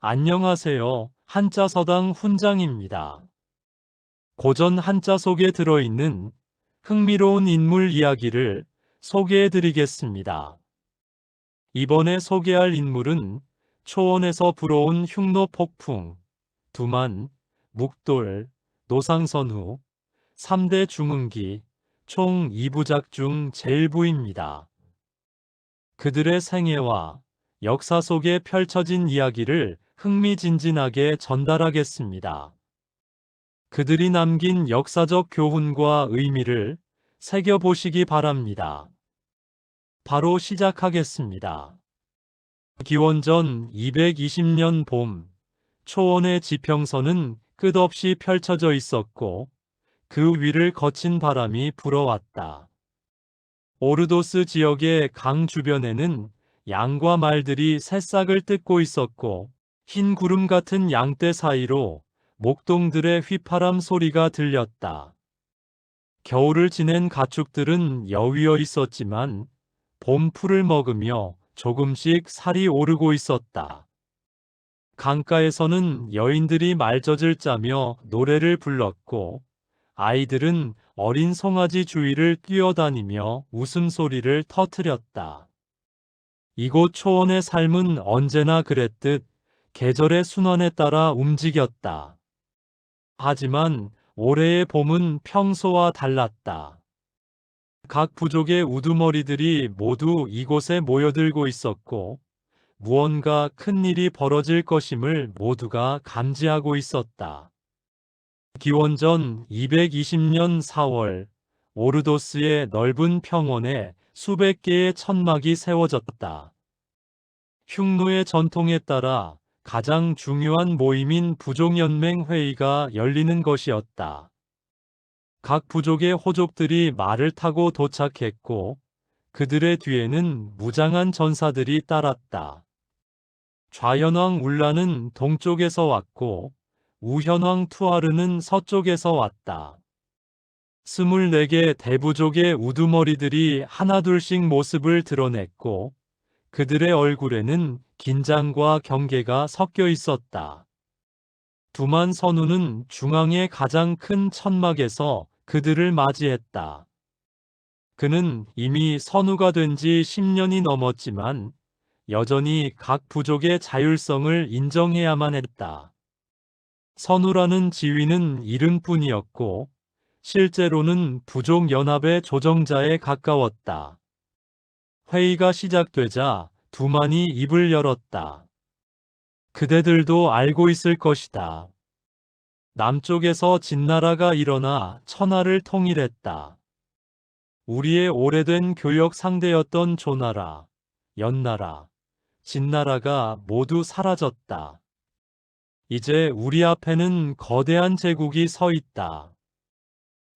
안녕하세요. 한자서당 훈장입니다. 고전 한자 속에 들어있는 흥미로운 인물 이야기를 소개해 드리겠습니다. 이번에 소개할 인물은 초원에서 불어온 흉노 폭풍, 두만, 묵돌, 노상선후, 3대 중흥기, 총 2부작 중 제일부입니다. 그들의 생애와 역사 속에 펼쳐진 이야기를 흥미진진하게 전달하겠습니다. 그들이 남긴 역사적 교훈과 의미를 새겨보시기 바랍니다. 바로 시작하겠습니다. 기원전 220년 봄, 초원의 지평선은 끝없이 펼쳐져 있었고 그 위를 거친 바람이 불어왔다. 오르도스 지역의 강 주변에는 양과 말들이 새싹을 뜯고 있었고 흰 구름 같은 양떼 사이로 목동들의 휘파람 소리가 들렸다. 겨울을 지낸 가축들은 여위어 있었지만 봄 풀을 먹으며 조금씩 살이 오르고 있었다. 강가에서는 여인들이 말젖을 짜며 노래를 불렀고 아이들은 어린 송아지 주위를 뛰어다니며 웃음소리를 터뜨렸다. 이곳 초원의 삶은 언제나 그랬듯 계절의 순환에 따라 움직였다. 하지만 올해의 봄은 평소와 달랐다. 각 부족의 우두머리들이 모두 이곳에 모여들고 있었고 무언가 큰 일이 벌어질 것임을 모두가 감지하고 있었다. 기원전 220년 4월 오르도스의 넓은 평원에 수백 개의 천막이 세워졌다. 흉노의 전통에 따라 가장 중요한 모임인 부족연맹 회의가 열리는 것이었다. 각 부족의 호족들이 말을 타고 도착했고 그들의 뒤에는 무장한 전사들이 따랐다. 좌현왕 울라는 동쪽에서 왔고 우현왕 투아르는 서쪽에서 왔다. 24개 대부족의 우두머리들이 하나둘씩 모습을 드러냈고 그들의 얼굴에는 긴장과 경계가 섞여 있었다. 두만 선우는 중앙의 가장 큰 천막에서 그들을 맞이했다. 그는 이미 선우가 된 지 10년이 넘었지만 여전히 각 부족의 자율성을 인정해야만 했다. 선우라는 지위는 이름뿐이었고 실제로는 부족연합의 조정자에 가까웠다. 회의가 시작되자 두만이 입을 열었다. 그대들도 알고 있을 것이다. 남쪽에서 진나라가 일어나 천하를 통일했다. 우리의 오래된 교역 상대였던 조나라, 연나라, 진나라가 모두 사라졌다. 이제 우리 앞에는 거대한 제국이 서 있다.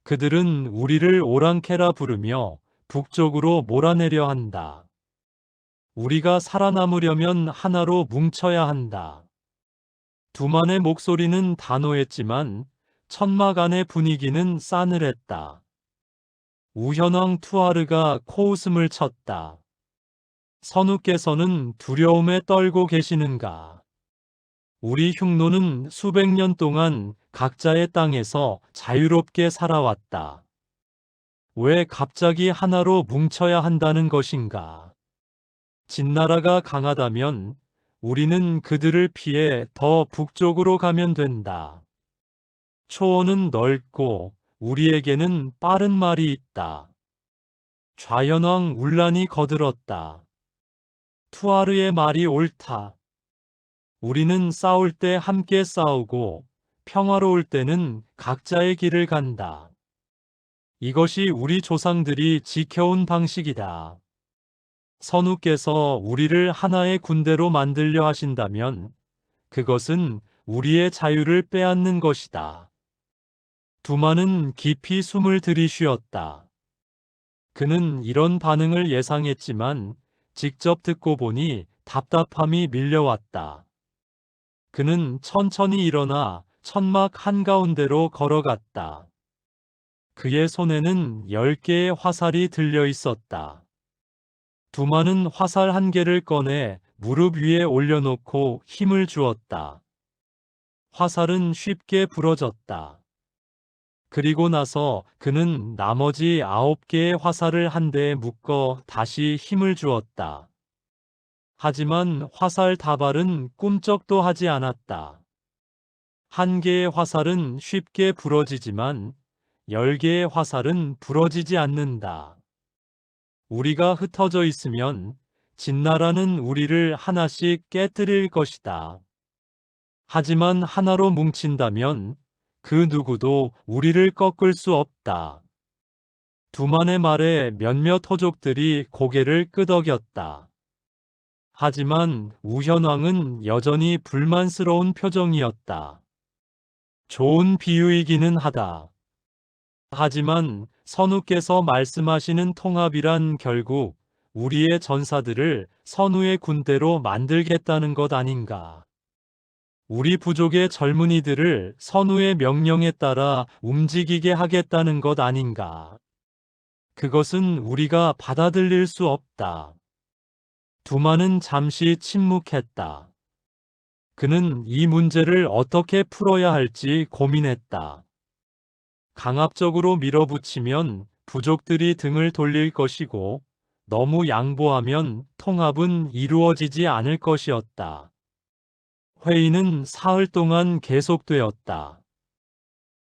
그들은 우리를 오랑캐라 부르며 북쪽으로 몰아내려 한다. 우리가 살아남으려면 하나로 뭉쳐야 한다. 두만의 목소리는 단호했지만 천막 안의 분위기는 싸늘했다. 우현왕 투아르가 코웃음을 쳤다. 선우께서는 두려움에 떨고 계시는가? 우리 흉노는 수백 년 동안 각자의 땅에서 자유롭게 살아왔다. 왜 갑자기 하나로 뭉쳐야 한다는 것인가? 진나라가 강하다면 우리는 그들을 피해 더 북쪽으로 가면 된다. 초원은 넓고 우리에게는 빠른 말이 있다. 좌현왕 울란이 거들었다. 투아르의 말이 옳다. 우리는 싸울 때 함께 싸우고 평화로울 때는 각자의 길을 간다. 이것이 우리 조상들이 지켜온 방식이다. 선우께서 우리를 하나의 군대로 만들려 하신다면 그것은 우리의 자유를 빼앗는 것이다. 두만은 깊이 숨을 들이쉬었다. 그는 이런 반응을 예상했지만 직접 듣고 보니 답답함이 밀려왔다. 그는 천천히 일어나 천막 한가운데로 걸어갔다. 그의 손에는 10개의 화살이 들려 있었다. 두만은 화살 한 개를 꺼내 무릎 위에 올려놓고 힘을 주었다. 화살은 쉽게 부러졌다. 그리고 나서 그는 나머지 9개의 화살을 한 대에 묶어 다시 힘을 주었다. 하지만 화살 다발은 꿈쩍도 하지 않았다. 한 개의 화살은 쉽게 부러지지만 10개의 화살은 부러지지 않는다. 우리가 흩어져 있으면 진나라는 우리를 하나씩 깨뜨릴 것이다. 하지만 하나로 뭉친다면 그 누구도 우리를 꺾을 수 없다. 두만의 말에 몇몇 호족들이 고개를 끄덕였다. 하지만 우현왕은 여전히 불만스러운 표정이었다. 좋은 비유이기는 하다. 하지만 선우께서 말씀하시는 통합이란 결국 우리의 전사들을 선우의 군대로 만들겠다는 것 아닌가. 우리 부족의 젊은이들을 선우의 명령에 따라 움직이게 하겠다는 것 아닌가. 그것은 우리가 받아들일 수 없다. 두만은 잠시 침묵했다. 그는 이 문제를 어떻게 풀어야 할지 고민했다. 강압적으로 밀어붙이면 부족들이 등을 돌릴 것이고 너무 양보하면 통합은 이루어지지 않을 것이었다. 회의는 사흘 동안 계속되었다.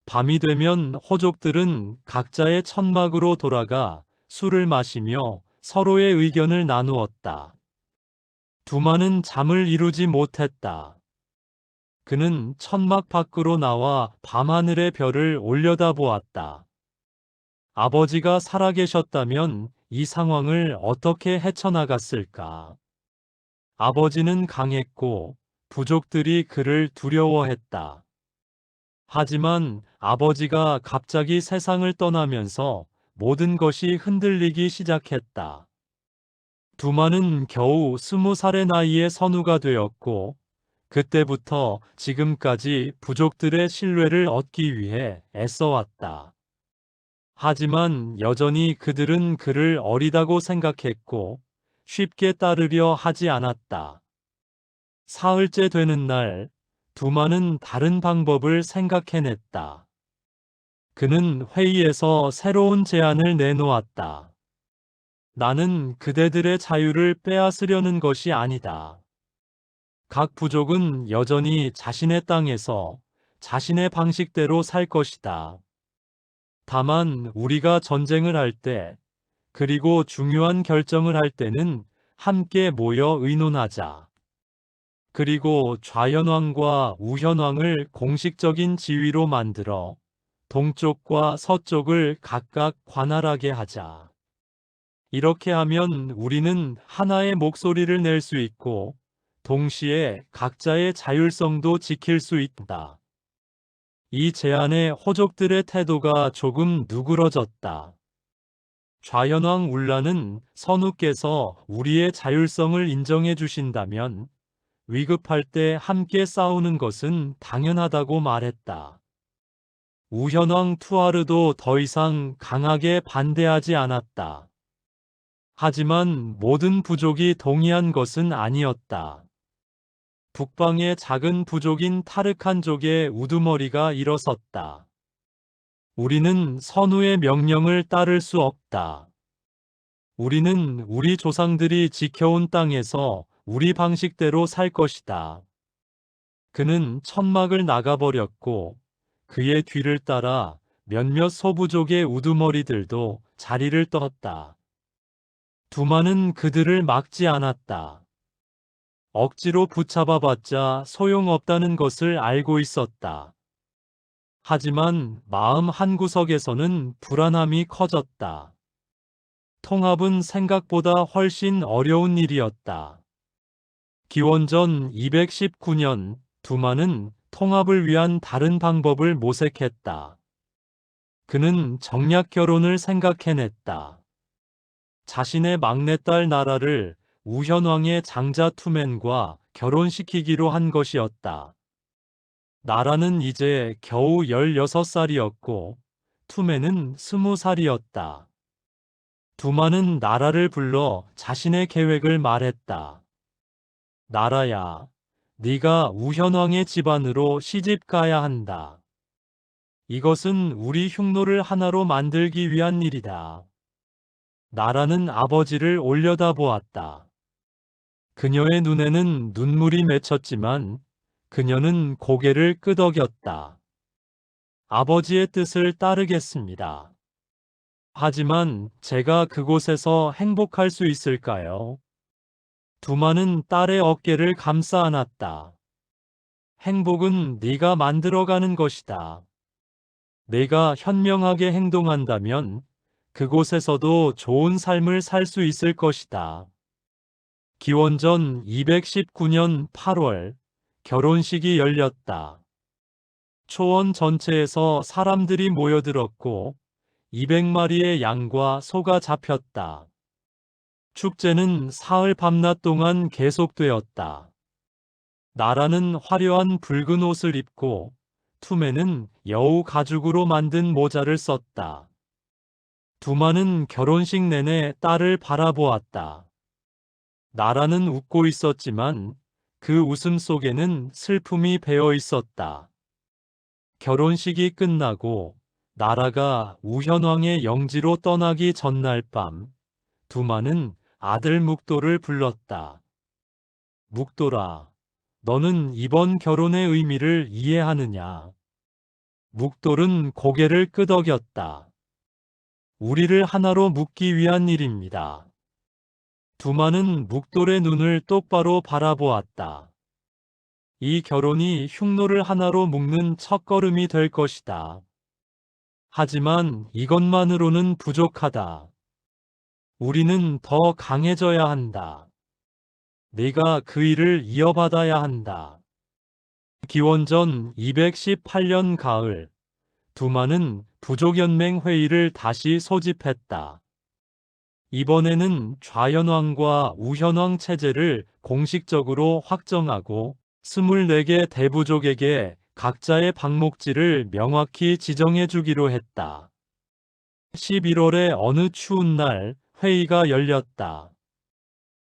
밤이 되면 호족들은 각자의 천막으로 돌아가 술을 마시며 서로의 의견을 나누었다. 두만은 잠을 이루지 못했다. 그는 천막 밖으로 나와 밤하늘의 별을 올려다보았다. 아버지가 살아계셨다면 이 상황을 어떻게 헤쳐나갔을까? 아버지는 강했고 부족들이 그를 두려워했다. 하지만 아버지가 갑자기 세상을 떠나면서 모든 것이 흔들리기 시작했다. 두만은 겨우 20살의 나이에 선우가 되었고 그때부터 지금까지 부족들의 신뢰를 얻기 위해 애써왔다. 하지만 여전히 그들은 그를 어리다고 생각했고 쉽게 따르려 하지 않았다. 사흘째 되는 날, 두만은 다른 방법을 생각해냈다. 그는 회의에서 새로운 제안을 내놓았다. 나는 그대들의 자유를 빼앗으려는 것이 아니다. 각 부족은 여전히 자신의 땅에서 자신의 방식대로 살 것이다. 다만 우리가 전쟁을 할 때, 그리고 중요한 결정을 할 때는 함께 모여 의논하자. 그리고 좌현왕과 우현왕을 공식적인 지위로 만들어 동쪽과 서쪽을 각각 관할하게 하자. 이렇게 하면 우리는 하나의 목소리를 낼 수 있고 동시에 각자의 자율성도 지킬 수 있다. 이 제안에 호족들의 태도가 조금 누그러졌다. 좌현왕 울라는 선우께서 우리의 자율성을 인정해 주신다면 위급할 때 함께 싸우는 것은 당연하다고 말했다. 우현왕 투아르도 더 이상 강하게 반대하지 않았다. 하지만 모든 부족이 동의한 것은 아니었다. 북방의 작은 부족인 타르칸족의 우두머리가 일어섰다. 우리는 선우의 명령을 따를 수 없다. 우리는 우리 조상들이 지켜온 땅에서 우리 방식대로 살 것이다. 그는 천막을 나가버렸고 그의 뒤를 따라 몇몇 소부족의 우두머리들도 자리를 떴다. 두만은 그들을 막지 않았다. 억지로 붙잡아봤자 소용없다는 것을 알고 있었다. 하지만 마음 한구석에서는 불안함이 커졌다. 통합은 생각보다 훨씬 어려운 일이었다. 기원전 219년 두만은 통합을 위한 다른 방법을 모색했다. 그는 정략 결혼을 생각해냈다. 자신의 막내딸 나라를 우현왕의 장자 투맨과 결혼시키기로 한 것이었다. 나라는 이제 겨우 16살이었고 투맨은 20살이었다. 두만은 나라를 불러 자신의 계획을 말했다. 나라야, 네가 우현왕의 집안으로 시집 가야 한다. 이것은 우리 흉노를 하나로 만들기 위한 일이다. 나라는 아버지를 올려다보았다. 그녀의 눈에는 눈물이 맺혔지만 그녀는 고개를 끄덕였다. 아버지의 뜻을 따르겠습니다. 하지만 제가 그곳에서 행복할 수 있을까요? 두마는 딸의 어깨를 감싸 안았다. 행복은 네가 만들어가는 것이다. 내가 현명하게 행동한다면 그곳에서도 좋은 삶을 살 수 있을 것이다. 기원전 219년 8월 결혼식이 열렸다. 초원 전체에서 사람들이 모여들었고 200마리의 양과 소가 잡혔다. 축제는 사흘 밤낮 동안 계속되었다. 나라는 화려한 붉은 옷을 입고 투메는 여우 가죽으로 만든 모자를 썼다. 두마는 결혼식 내내 딸을 바라보았다. 나라는 웃고 있었지만 그 웃음 속에는 슬픔이 배어 있었다. 결혼식이 끝나고 나라가 우현왕의 영지로 떠나기 전날 밤, 두마는 아들 묵도를 불렀다. 묵도라, 너는 이번 결혼의 의미를 이해하느냐? 묵돌은 고개를 끄덕였다. 우리를 하나로 묶기 위한 일입니다. 두마는 묵돌의 눈을 똑바로 바라보았다. 이 결혼이 흉노를 하나로 묶는 첫걸음이 될 것이다. 하지만 이것만으로는 부족하다. 우리는 더 강해져야 한다. 내가 그 일을 이어받아야 한다. 기원전 218년 가을, 두마는 부족연맹 회의를 다시 소집했다. 이번에는 좌현왕과 우현왕 체제를 공식적으로 확정하고 24개 대부족에게 각자의 방목지를 명확히 지정해 주기로 했다. 11월의 어느 추운 날 회의가 열렸다.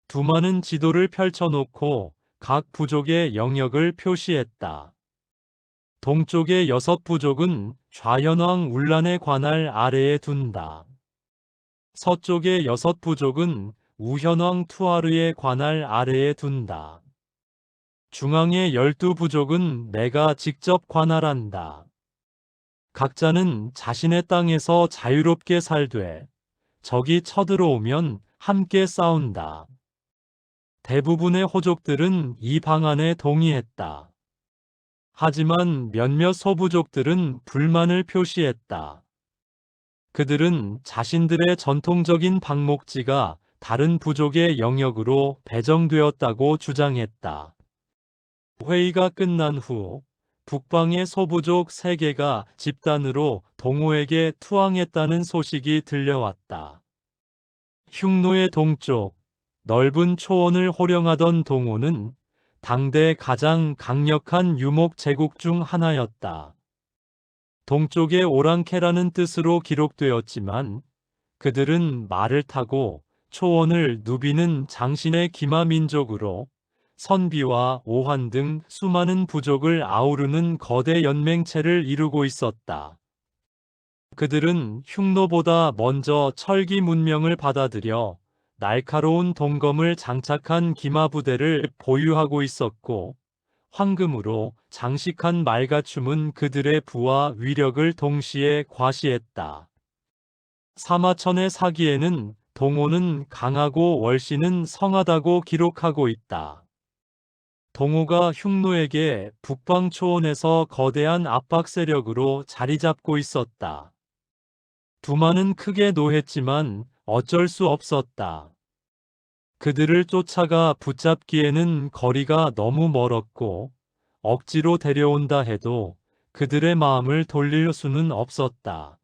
두마는 지도를 펼쳐놓고 각 부족의 영역을 표시했다. 동쪽의 6부족은 좌현왕 울란의 관할 아래에 둔다. 서쪽의 6부족은 우현왕 투아르의 관할 아래에 둔다. 중앙의 12부족은 내가 직접 관할한다. 각자는 자신의 땅에서 자유롭게 살되 적이 쳐들어오면 함께 싸운다. 대부분의 호족들은 이 방안에 동의했다. 하지만 몇몇 소부족들은 불만을 표시했다. 그들은 자신들의 전통적인 방목지가 다른 부족의 영역으로 배정되었다고 주장했다. 회의가 끝난 후 북방의 소부족 3개가 집단으로 동호에게 투항했다는 소식이 들려왔다. 흉노의 동쪽 넓은 초원을 호령하던 동호는 당대 가장 강력한 유목 제국 중 하나였다. 동쪽의 오랑캐라는 뜻으로 기록되었지만 그들은 말을 타고 초원을 누비는 장신의 기마 민족으로 선비와 오한 등 수많은 부족을 아우르는 거대 연맹체를 이루고 있었다. 그들은 흉노보다 먼저 철기 문명을 받아들여 날카로운 동검을 장착한 기마 부대를 보유하고 있었고 황금으로 장식한 말가춤은 그들의 부와 위력을 동시에 과시했다. 사마천의 사기에는 동호는 강하고 월신은 성하다고 기록하고 있다. 동호가 흉노에게 북방 초원에서 거대한 압박 세력으로 자리 잡고 있었다. 두마는 크게 노했지만 어쩔 수 없었다. 그들을 쫓아가 붙잡기에는 거리가 너무 멀었고 억지로 데려온다 해도 그들의 마음을 돌릴 수는 없었다.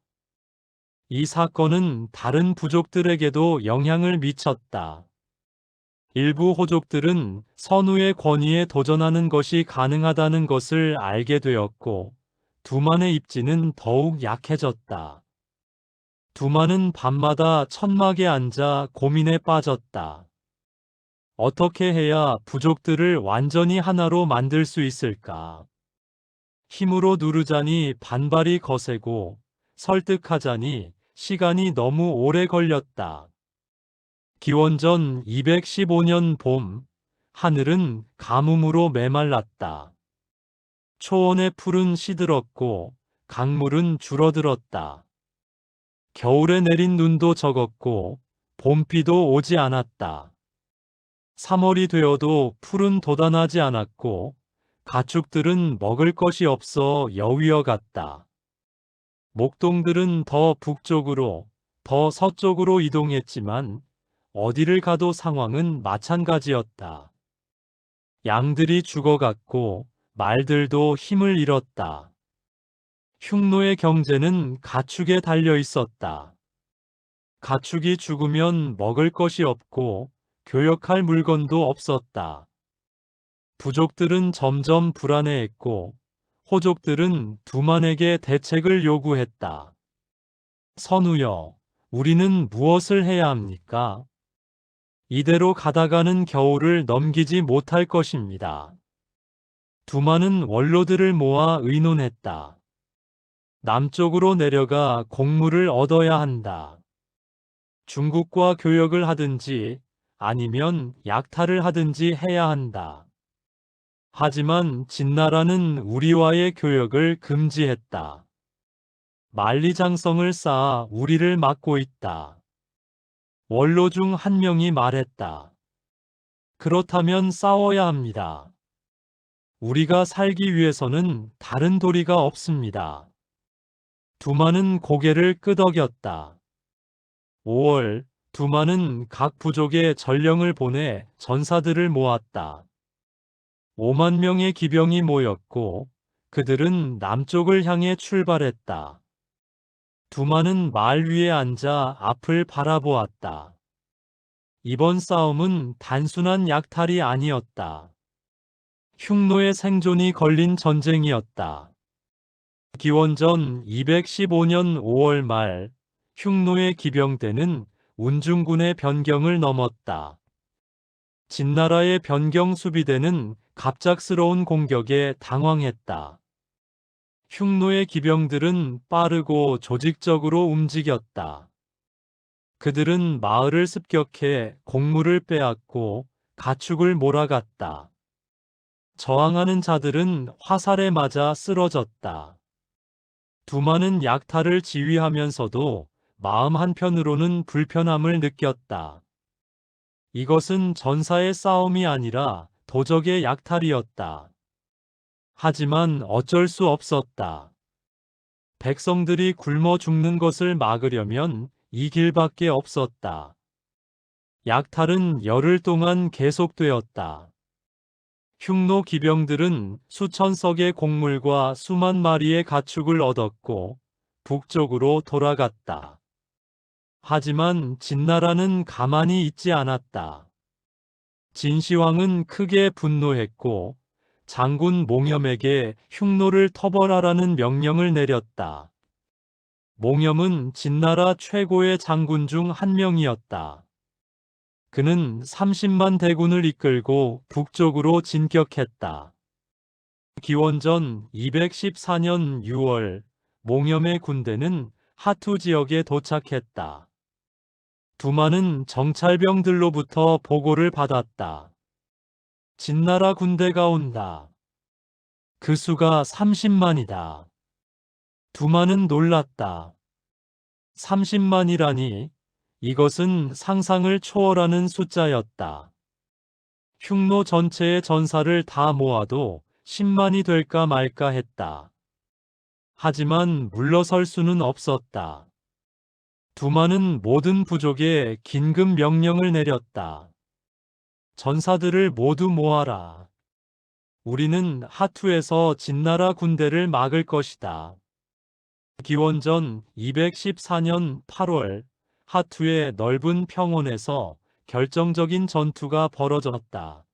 이 사건은 다른 부족들에게도 영향을 미쳤다. 일부 호족들은 선우의 권위에 도전하는 것이 가능하다는 것을 알게 되었고 두만의 입지는 더욱 약해졌다. 두만은 밤마다 천막에 앉아 고민에 빠졌다. 어떻게 해야 부족들을 완전히 하나로 만들 수 있을까? 힘으로 누르자니 반발이 거세고 설득하자니 시간이 너무 오래 걸렸다. 기원전 215년 봄, 하늘은 가뭄으로 메말랐다. 초원의 풀은 시들었고 강물은 줄어들었다. 겨울에 내린 눈도 적었고 봄비도 오지 않았다. 3월이 되어도 풀은 돋아나지 않았고 가축들은 먹을 것이 없어 여위어 갔다. 목동들은 더 북쪽으로, 더 서쪽으로 이동했지만 어디를 가도 상황은 마찬가지였다. 양들이 죽어갔고 말들도 힘을 잃었다. 흉노의 경제는 가축에 달려 있었다. 가축이 죽으면 먹을 것이 없고 교역할 물건도 없었다. 부족들은 점점 불안해했고 호족들은 두만에게 대책을 요구했다. 선우여, 우리는 무엇을 해야 합니까? 이대로 가다가는 겨울을 넘기지 못할 것입니다. 두만은 원로들을 모아 의논했다. 남쪽으로 내려가 곡물을 얻어야 한다. 중국과 교역을 하든지 아니면 약탈을 하든지 해야 한다. 하지만 진나라는 우리와의 교역을 금지했다. 만리장성을 쌓아 우리를 막고 있다. 원로 중 한 명이 말했다. 그렇다면 싸워야 합니다. 우리가 살기 위해서는 다른 도리가 없습니다. 두만은 고개를 끄덕였다. 5월, 두만은 각 부족에 전령을 보내 전사들을 모았다. 5만 명의 기병이 모였고 그들은 남쪽을 향해 출발했다. 두만은 말 위에 앉아 앞을 바라보았다. 이번 싸움은 단순한 약탈이 아니었다. 흉노의 생존이 걸린 전쟁이었다. 기원전 215년 5월 말 흉노의 기병대는 운중군의 변경을 넘었다. 진나라의 변경 수비대는 갑작스러운 공격에 당황했다. 흉노의 기병들은 빠르고 조직적으로 움직였다. 그들은 마을을 습격해 곡물을 빼앗고 가축을 몰아갔다. 저항하는 자들은 화살에 맞아 쓰러졌다. 두만은 약탈을 지휘하면서도 마음 한편으로는 불편함을 느꼈다. 이것은 전사의 싸움이 아니라 도적의 약탈이었다. 하지만 어쩔 수 없었다. 백성들이 굶어 죽는 것을 막으려면 이 길밖에 없었다. 약탈은 열흘 동안 계속되었다. 흉노 기병들은 수천 석의 곡물과 수만 마리의 가축을 얻었고 북쪽으로 돌아갔다. 하지만 진나라는 가만히 있지 않았다. 진시황은 크게 분노했고 장군 몽염에게 흉노를 터벌하라는 명령을 내렸다. 몽염은 진나라 최고의 장군 중 한 명이었다. 그는 30만 대군을 이끌고 북쪽으로 진격했다. 기원전 214년 6월 몽염의 군대는 하투 지역에 도착했다. 두만은 정찰병들로부터 보고를 받았다. 진나라 군대가 온다. 그 수가 30만이다. 두만은 놀랐다. 30만이라니 이것은 상상을 초월하는 숫자였다. 흉노 전체의 전사를 다 모아도 10만이 될까 말까 했다. 하지만 물러설 수는 없었다. 두만은 모든 부족에 긴급 명령을 내렸다. 전사들을 모두 모아라. 우리는 하투에서 진나라 군대를 막을 것이다. 기원전 214년 8월 하투의 넓은 평원에서 결정적인 전투가 벌어졌다.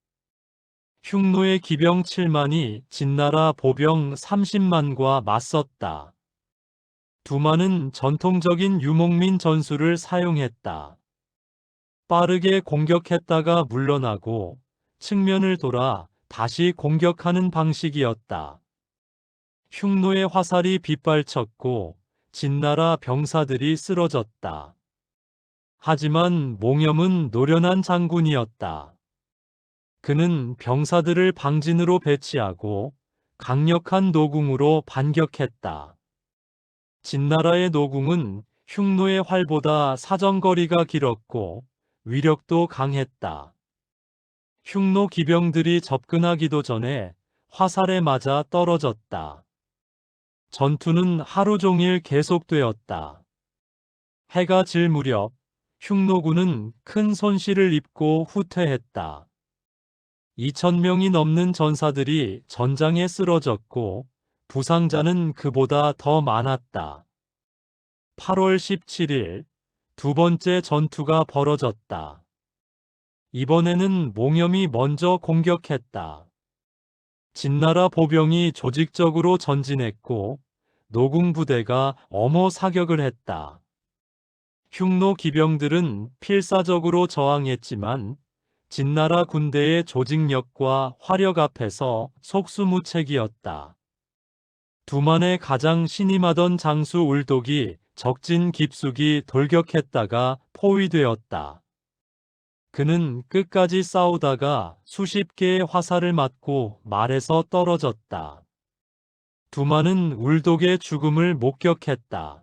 흉노의 기병 7만이 진나라 보병 30만과 맞섰다. 두만은 전통적인 유목민 전술을 사용했다. 빠르게 공격했다가 물러나고 측면을 돌아 다시 공격하는 방식이었다. 흉노의 화살이 빗발쳤고 진나라 병사들이 쓰러졌다. 하지만 몽염은 노련한 장군이었다. 그는 병사들을 방진으로 배치하고 강력한 노궁으로 반격했다. 진나라의 노궁은 흉노의 활보다 사정거리가 길었고 위력도 강했다. 흉노 기병들이 접근하기도 전에 화살에 맞아 떨어졌다. 전투는 하루 종일 계속되었다. 해가 질 무렵 흉노군은 큰 손실을 입고 후퇴했다. 2,000명이 넘는 전사들이 전장에 쓰러졌고 부상자는 그보다 더 많았다. 8월 17일 두 번째 전투가 벌어졌다. 이번에는 몽염이 먼저 공격했다. 진나라 보병이 조직적으로 전진했고 노궁 부대가 엄호 사격을 했다. 흉노 기병들은 필사적으로 저항했지만 진나라 군대의 조직력과 화력 앞에서 속수무책이었다. 두만의 가장 신임하던 장수 울독이 적진 깊숙이 돌격했다가 포위되었다. 그는 끝까지 싸우다가 수십 개의 화살을 맞고 말에서 떨어졌다. 두만은 울독의 죽음을 목격했다.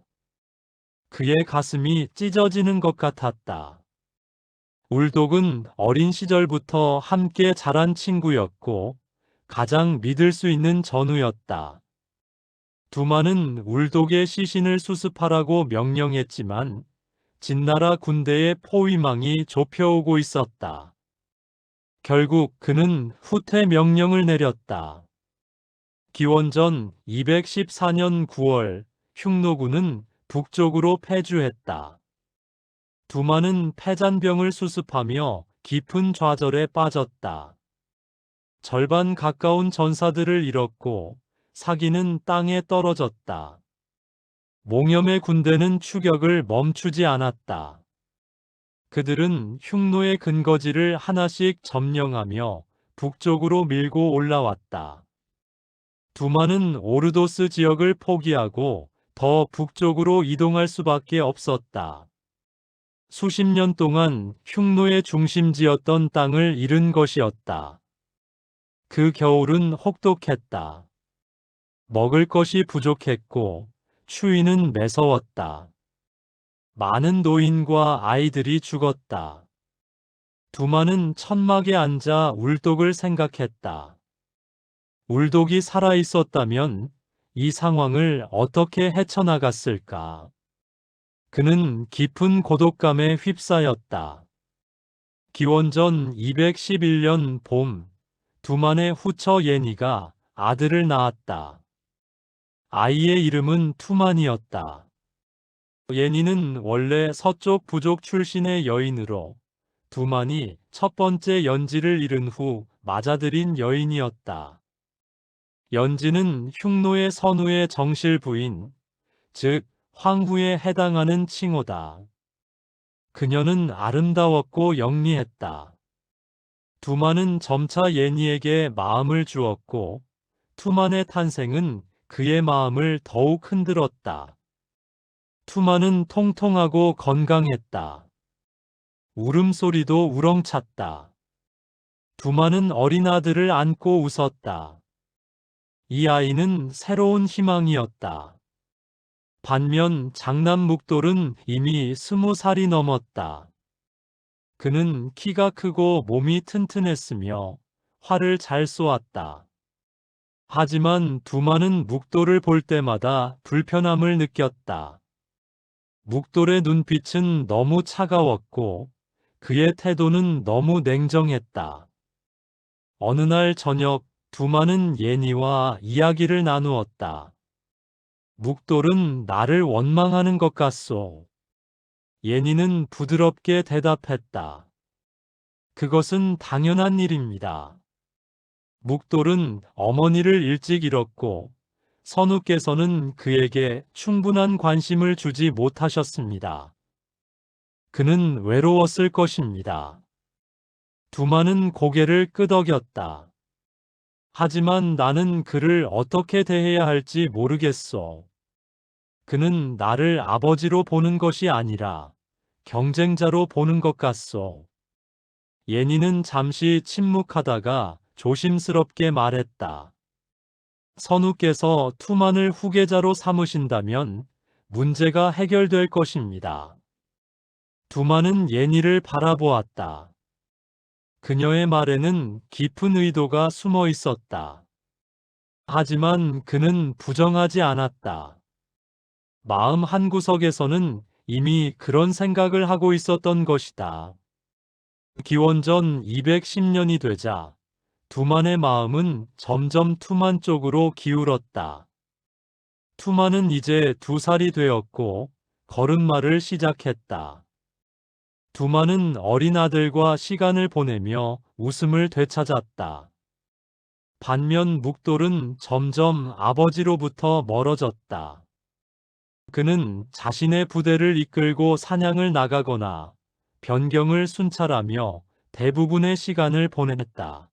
그의 가슴이 찢어지는 것 같았다. 울독은 어린 시절부터 함께 자란 친구였고 가장 믿을 수 있는 전우였다. 두만은 울독의 시신을 수습하라고 명령했지만 진나라 군대의 포위망이 좁혀오고 있었다. 결국 그는 후퇴 명령을 내렸다. 기원전 214년 9월 흉노군은 북쪽으로 패주했다. 두만은 패잔병을 수습하며 깊은 좌절에 빠졌다. 절반 가까운 전사들을 잃었고 사기는 땅에 떨어졌다. 몽염의 군대는 추격을 멈추지 않았다. 그들은 흉노의 근거지를 하나씩 점령하며 북쪽으로 밀고 올라왔다. 두만은 오르도스 지역을 포기하고 더 북쪽으로 이동할 수밖에 없었다. 수십 년 동안 흉노의 중심지였던 땅을 잃은 것이었다. 그 겨울은 혹독했다. 먹을 것이 부족했고 추위는 매서웠다. 많은 노인과 아이들이 죽었다. 두만은 천막에 앉아 울독을 생각했다. 울독이 살아있었다면 이 상황을 어떻게 헤쳐나갔을까? 그는 깊은 고독감에 휩싸였다. 기원전 211년 봄, 두만의 후처 예니가 아들을 낳았다. 아이의 이름은 투만이었다. 예니는 원래 서쪽 부족 출신의 여인으로 두만이 첫 번째 연지를 잃은 후 맞아들인 여인이었다. 연지는 흉노의 선우의 정실 부인, 즉 황후에 해당하는 칭호다. 그녀는 아름다웠고 영리했다. 두만은 점차 예니에게 마음을 주었고 투만의 탄생은 그의 마음을 더욱 흔들었다. 투만은 통통하고 건강했다. 울음소리도 우렁찼다. 두만은 어린 아들을 안고 웃었다. 이 아이는 새로운 희망이었다. 반면 장남 묵돌은 이미 20살이 넘었다. 그는 키가 크고 몸이 튼튼했으며 활을 잘 쏘았다. 하지만 두만은 묵돌을 볼 때마다 불편함을 느꼈다. 묵돌의 눈빛은 너무 차가웠고 그의 태도는 너무 냉정했다. 어느 날 저녁 두만은 예니와 이야기를 나누었다. 묵돌은 나를 원망하는 것 같소. 예니는 부드럽게 대답했다. 그것은 당연한 일입니다. 묵돌은 어머니를 일찍 잃었고 선우께서는 그에게 충분한 관심을 주지 못하셨습니다. 그는 외로웠을 것입니다. 두만은 고개를 끄덕였다. 하지만 나는 그를 어떻게 대해야 할지 모르겠어. 그는 나를 아버지로 보는 것이 아니라 경쟁자로 보는 것 같소. 예니는 잠시 침묵하다가 조심스럽게 말했다. 선우께서 투만을 후계자로 삼으신다면 문제가 해결될 것입니다. 두만은 예니를 바라보았다. 그녀의 말에는 깊은 의도가 숨어 있었다. 하지만 그는 부정하지 않았다. 마음 한구석에서는 이미 그런 생각을 하고 있었던 것이다. 기원전 210년이 되자 두만의 마음은 점점 투만 쪽으로 기울었다. 투만은 이제 2살이 되었고 걸음마를 시작했다. 두만은 어린 아들과 시간을 보내며 웃음을 되찾았다. 반면 묵돌은 점점 아버지로부터 멀어졌다. 그는 자신의 부대를 이끌고 사냥을 나가거나 변경을 순찰하며 대부분의 시간을 보냈다.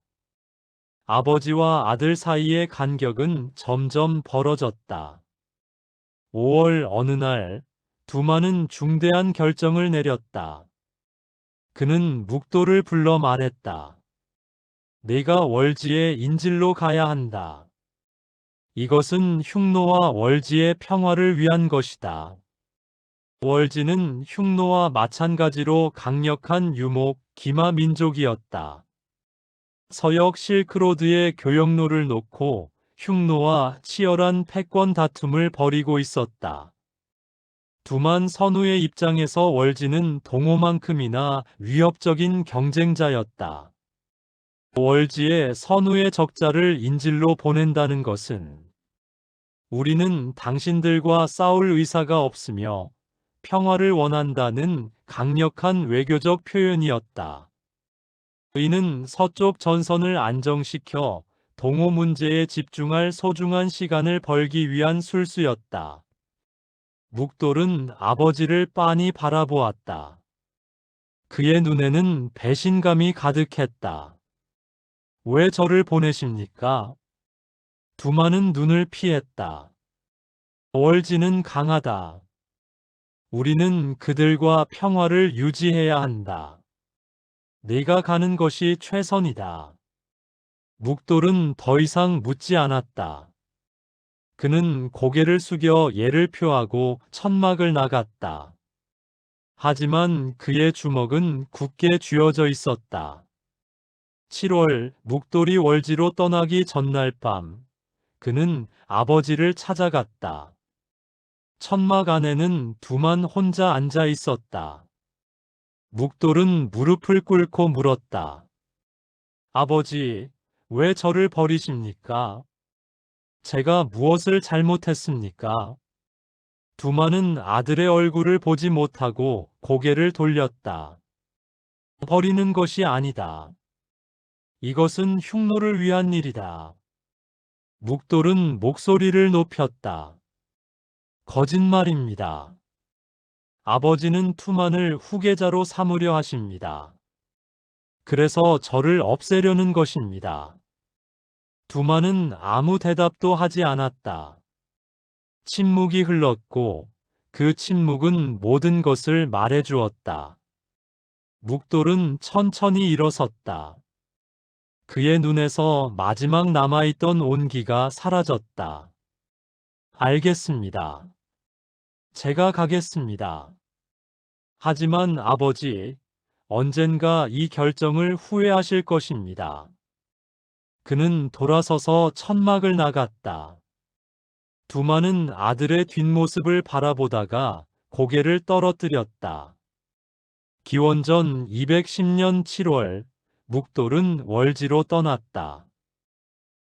아버지와 아들 사이의 간격은 점점 벌어졌다. 5월 어느 날 두만은 중대한 결정을 내렸다. 그는 묵돌을 불러 말했다. 내가 월지에 인질로 가야 한다. 이것은 흉노와 월지의 평화를 위한 것이다. 월지는 흉노와 마찬가지로 강력한 유목, 기마 민족이었다. 서역 실크로드의 교역로를 놓고 흉노와 치열한 패권 다툼을 벌이고 있었다. 두만 선우의 입장에서 월지는 동호만큼이나 위협적인 경쟁자였다. 월지에 선우의 적자를 인질로 보낸다는 것은 우리는 당신들과 싸울 의사가 없으며 평화를 원한다는 강력한 외교적 표현이었다. 이는 서쪽 전선을 안정시켜 동호 문제에 집중할 소중한 시간을 벌기 위한 술수였다. 묵돌은 아버지를 빤히 바라보았다. 그의 눈에는 배신감이 가득했다. 왜 저를 보내십니까? 두만은 눈을 피했다. 월지는 강하다. 우리는 그들과 평화를 유지해야 한다. 네가 가는 것이 최선이다. 묵돌은 더 이상 묻지 않았다. 그는 고개를 숙여 예를 표하고 천막을 나갔다. 하지만 그의 주먹은 굳게 쥐어져 있었다. 7월 묵돌이 월지로 떠나기 전날 밤, 그는 아버지를 찾아갔다. 천막 안에는 두만 혼자 앉아 있었다. 묵돌은 무릎을 꿇고 물었다. 아버지, 왜 저를 버리십니까? 제가 무엇을 잘못했습니까? 두만은 아들의 얼굴을 보지 못하고 고개를 돌렸다. 버리는 것이 아니다. 이것은 흉노를 위한 일이다. 묵돌은 목소리를 높였다. 거짓말입니다. 아버지는 투만을 후계자로 삼으려 하십니다. 그래서 저를 없애려는 것입니다. 두만은 아무 대답도 하지 않았다. 침묵이 흘렀고 그 침묵은 모든 것을 말해주었다. 묵돌은 천천히 일어섰다. 그의 눈에서 마지막 남아있던 온기가 사라졌다. 알겠습니다. 제가 가겠습니다. 하지만 아버지, 언젠가 이 결정을 후회하실 것입니다. 그는 돌아서서 천막을 나갔다. 두만은 아들의 뒷모습을 바라보다가 고개를 떨어뜨렸다. 기원전 210년 7월, 묵돌은 월지로 떠났다.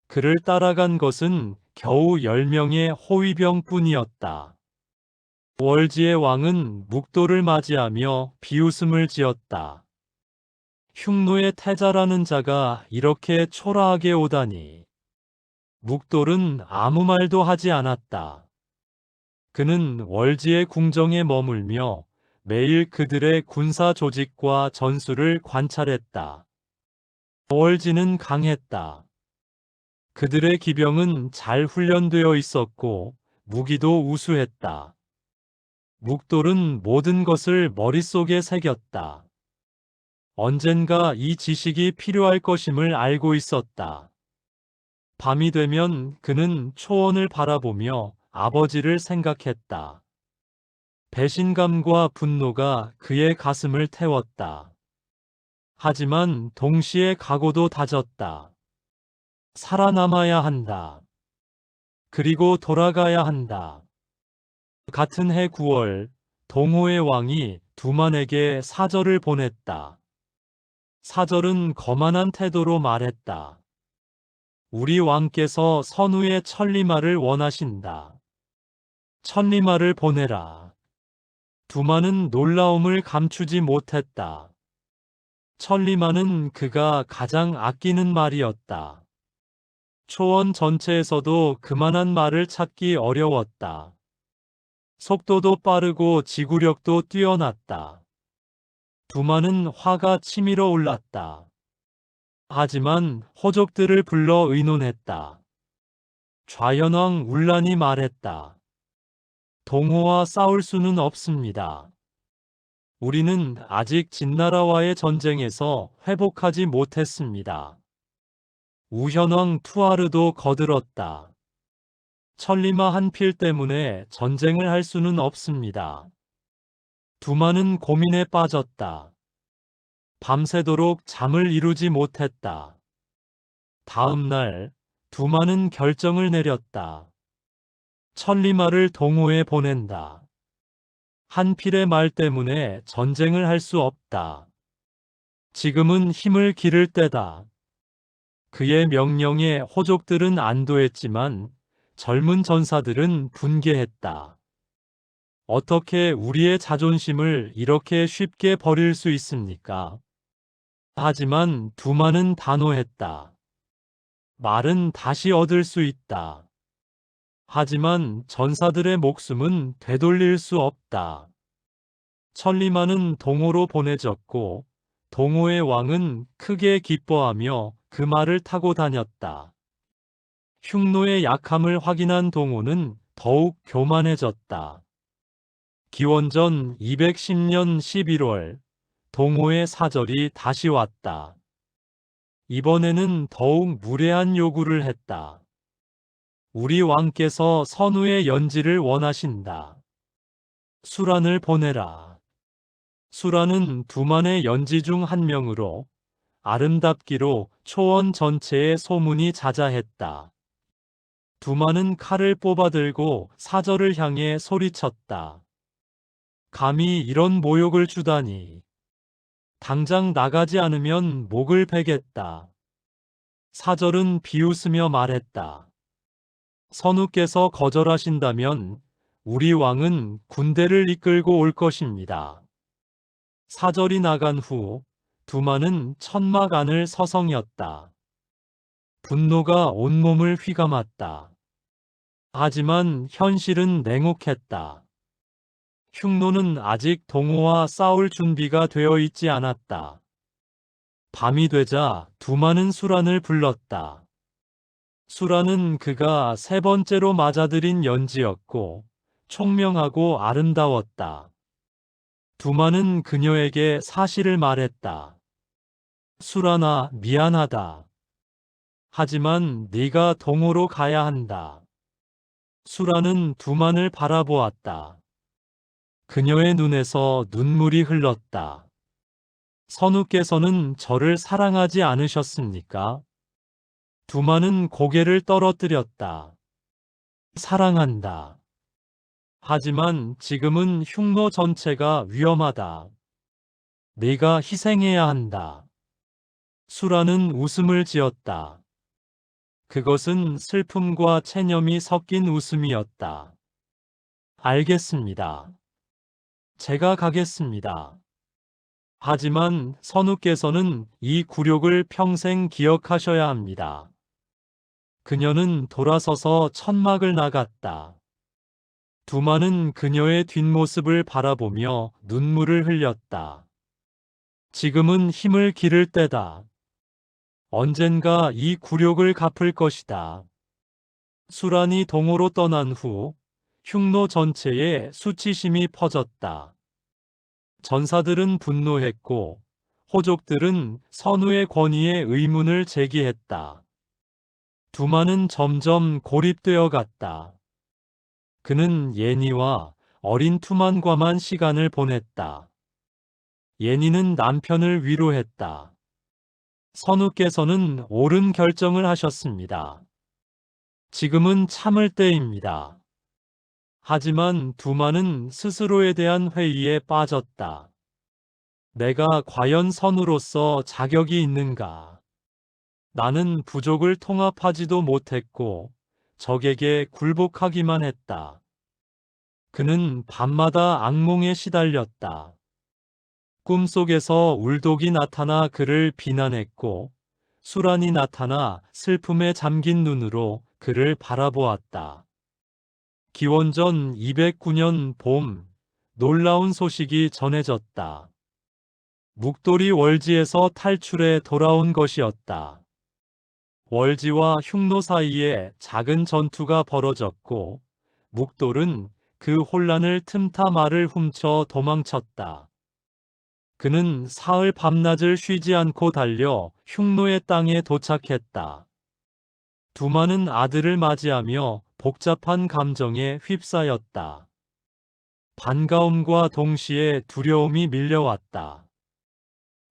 그를 따라간 것은 겨우 10명의 호위병뿐이었다. 월지의 왕은 묵돌을 맞이하며 비웃음을 지었다. 흉노의 태자라는 자가 이렇게 초라하게 오다니. 묵돌은 아무 말도 하지 않았다. 그는 월지의 궁정에 머물며 매일 그들의 군사 조직과 전술을 관찰했다. 월지는 강했다. 그들의 기병은 잘 훈련되어 있었고 무기도 우수했다. 묵돌은 모든 것을 머릿속에 새겼다. 언젠가 이 지식이 필요할 것임을 알고 있었다. 밤이 되면 그는 초원을 바라보며 아버지를 생각했다. 배신감과 분노가 그의 가슴을 태웠다. 하지만 동시에 각오도 다졌다. 살아남아야 한다. 그리고 돌아가야 한다. 같은 해 9월, 동호의 왕이 두만에게 사절을 보냈다. 사절은 거만한 태도로 말했다. 우리 왕께서 선우의 천리마를 원하신다. 천리마를 보내라. 두만은 놀라움을 감추지 못했다. 천리마는 그가 가장 아끼는 말이었다. 초원 전체에서도 그만한 말을 찾기 어려웠다. 속도도 빠르고 지구력도 뛰어났다. 두만은 화가 치밀어 올랐다. 하지만 호족들을 불러 의논했다. 좌현왕 울란이 말했다. 동호와 싸울 수는 없습니다. 우리는 아직 진나라와의 전쟁에서 회복하지 못했습니다. 우현왕 투하르도 거들었다. 천리마 한 필 때문에 전쟁을 할 수는 없습니다. 두만은 고민에 빠졌다. 밤새도록 잠을 이루지 못했다. 다음 날 두만은 결정을 내렸다. 천리마를 동호에 보낸다. 한 필의 말 때문에 전쟁을 할 수 없다. 지금은 힘을 기를 때다. 그의 명령에 호족들은 안도했지만 젊은 전사들은 분개했다. 어떻게 우리의 자존심을 이렇게 쉽게 버릴 수 있습니까? 하지만 두만은 단호했다. 말은 다시 얻을 수 있다. 하지만 전사들의 목숨은 되돌릴 수 없다. 천리마는 동호로 보내졌고 동호의 왕은 크게 기뻐하며 그 말을 타고 다녔다. 흉노의 약함을 확인한 동호는 더욱 교만해졌다. 기원전 210년 11월, 동호의 사절이 다시 왔다. 이번에는 더욱 무례한 요구를 했다. 우리 왕께서 선우의 연지를 원하신다. 수란을 보내라. 수란은 두만의 연지 중 한 명으로 아름답기로 초원 전체에 소문이 자자했다. 두만은 칼을 뽑아들고 사절을 향해 소리쳤다. 감히 이런 모욕을 주다니. 당장 나가지 않으면 목을 베겠다. 사절은 비웃으며 말했다. 선우께서 거절하신다면 우리 왕은 군대를 이끌고 올 것입니다. 사절이 나간 후 두만은 천막 안을 서성였다. 분노가 온몸을 휘감았다. 하지만 현실은 냉혹했다. 흉노는 아직 동호와 싸울 준비가 되어 있지 않았다. 밤이 되자 두만은 수란을 불렀다. 수란은 그가 세 번째로 맞아들인 연지였고 총명하고 아름다웠다. 두만은 그녀에게 사실을 말했다. 수란아, 미안하다. 하지만 네가 동호로 가야 한다. 수란은 두만을 바라보았다. 그녀의 눈에서 눈물이 흘렀다. 선우께서는 저를 사랑하지 않으셨습니까? 두만은 고개를 떨어뜨렸다. 사랑한다. 하지만 지금은 흉노 전체가 위험하다. 네가 희생해야 한다. 수라는 웃음을 지었다. 그것은 슬픔과 체념이 섞인 웃음이었다. 알겠습니다. 제가 가겠습니다. 하지만 선우께서는 이 굴욕을 평생 기억하셔야 합니다. 그녀는 돌아서서 천막을 나갔다. 두만은 그녀의 뒷모습을 바라보며 눈물을 흘렸다. 지금은 힘을 기를 때다. 언젠가 이 굴욕을 갚을 것이다. 수란이 동호로 떠난 후 흉노 전체에 수치심이 퍼졌다. 전사들은 분노했고 호족들은 선우의 권위에 의문을 제기했다. 두만은 점점 고립되어 갔다. 그는 예니와 어린 투만과만 시간을 보냈다. 예니는 남편을 위로했다. 선우께서는 옳은 결정을 하셨습니다. 지금은 참을 때입니다. 하지만 두만은 스스로에 대한 회의에 빠졌다. 내가 과연 선우로서 자격이 있는가? 나는 부족을 통합하지도 못했고 적에게 굴복하기만 했다. 그는 밤마다 악몽에 시달렸다. 꿈속에서 울독이 나타나 그를 비난했고 수란이 나타나 슬픔에 잠긴 눈으로 그를 바라보았다. 기원전 209년 봄, 놀라운 소식이 전해졌다. 묵돌이 월지에서 탈출해 돌아온 것이었다. 월지와 흉노 사이에 작은 전투가 벌어졌고 묵돌은 그 혼란을 틈타 말을 훔쳐 도망쳤다. 그는 사흘 밤낮을 쉬지 않고 달려 흉노의 땅에 도착했다. 두만은 아들을 맞이하며 복잡한 감정에 휩싸였다. 반가움과 동시에 두려움이 밀려왔다.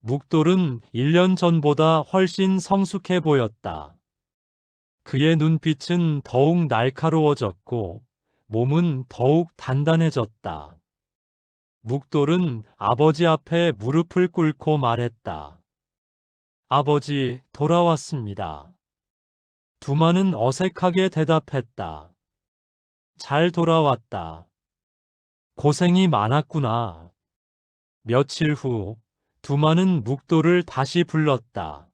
묵돌은 1년 전보다 훨씬 성숙해 보였다. 그의 눈빛은 더욱 날카로워졌고 몸은 더욱 단단해졌다. 묵돌은 아버지 앞에 무릎을 꿇고 말했다. 아버지, 돌아왔습니다. 두만은 어색하게 대답했다. 잘 돌아왔다. 고생이 많았구나. 며칠 후 두만은 묵돌을 다시 불렀다.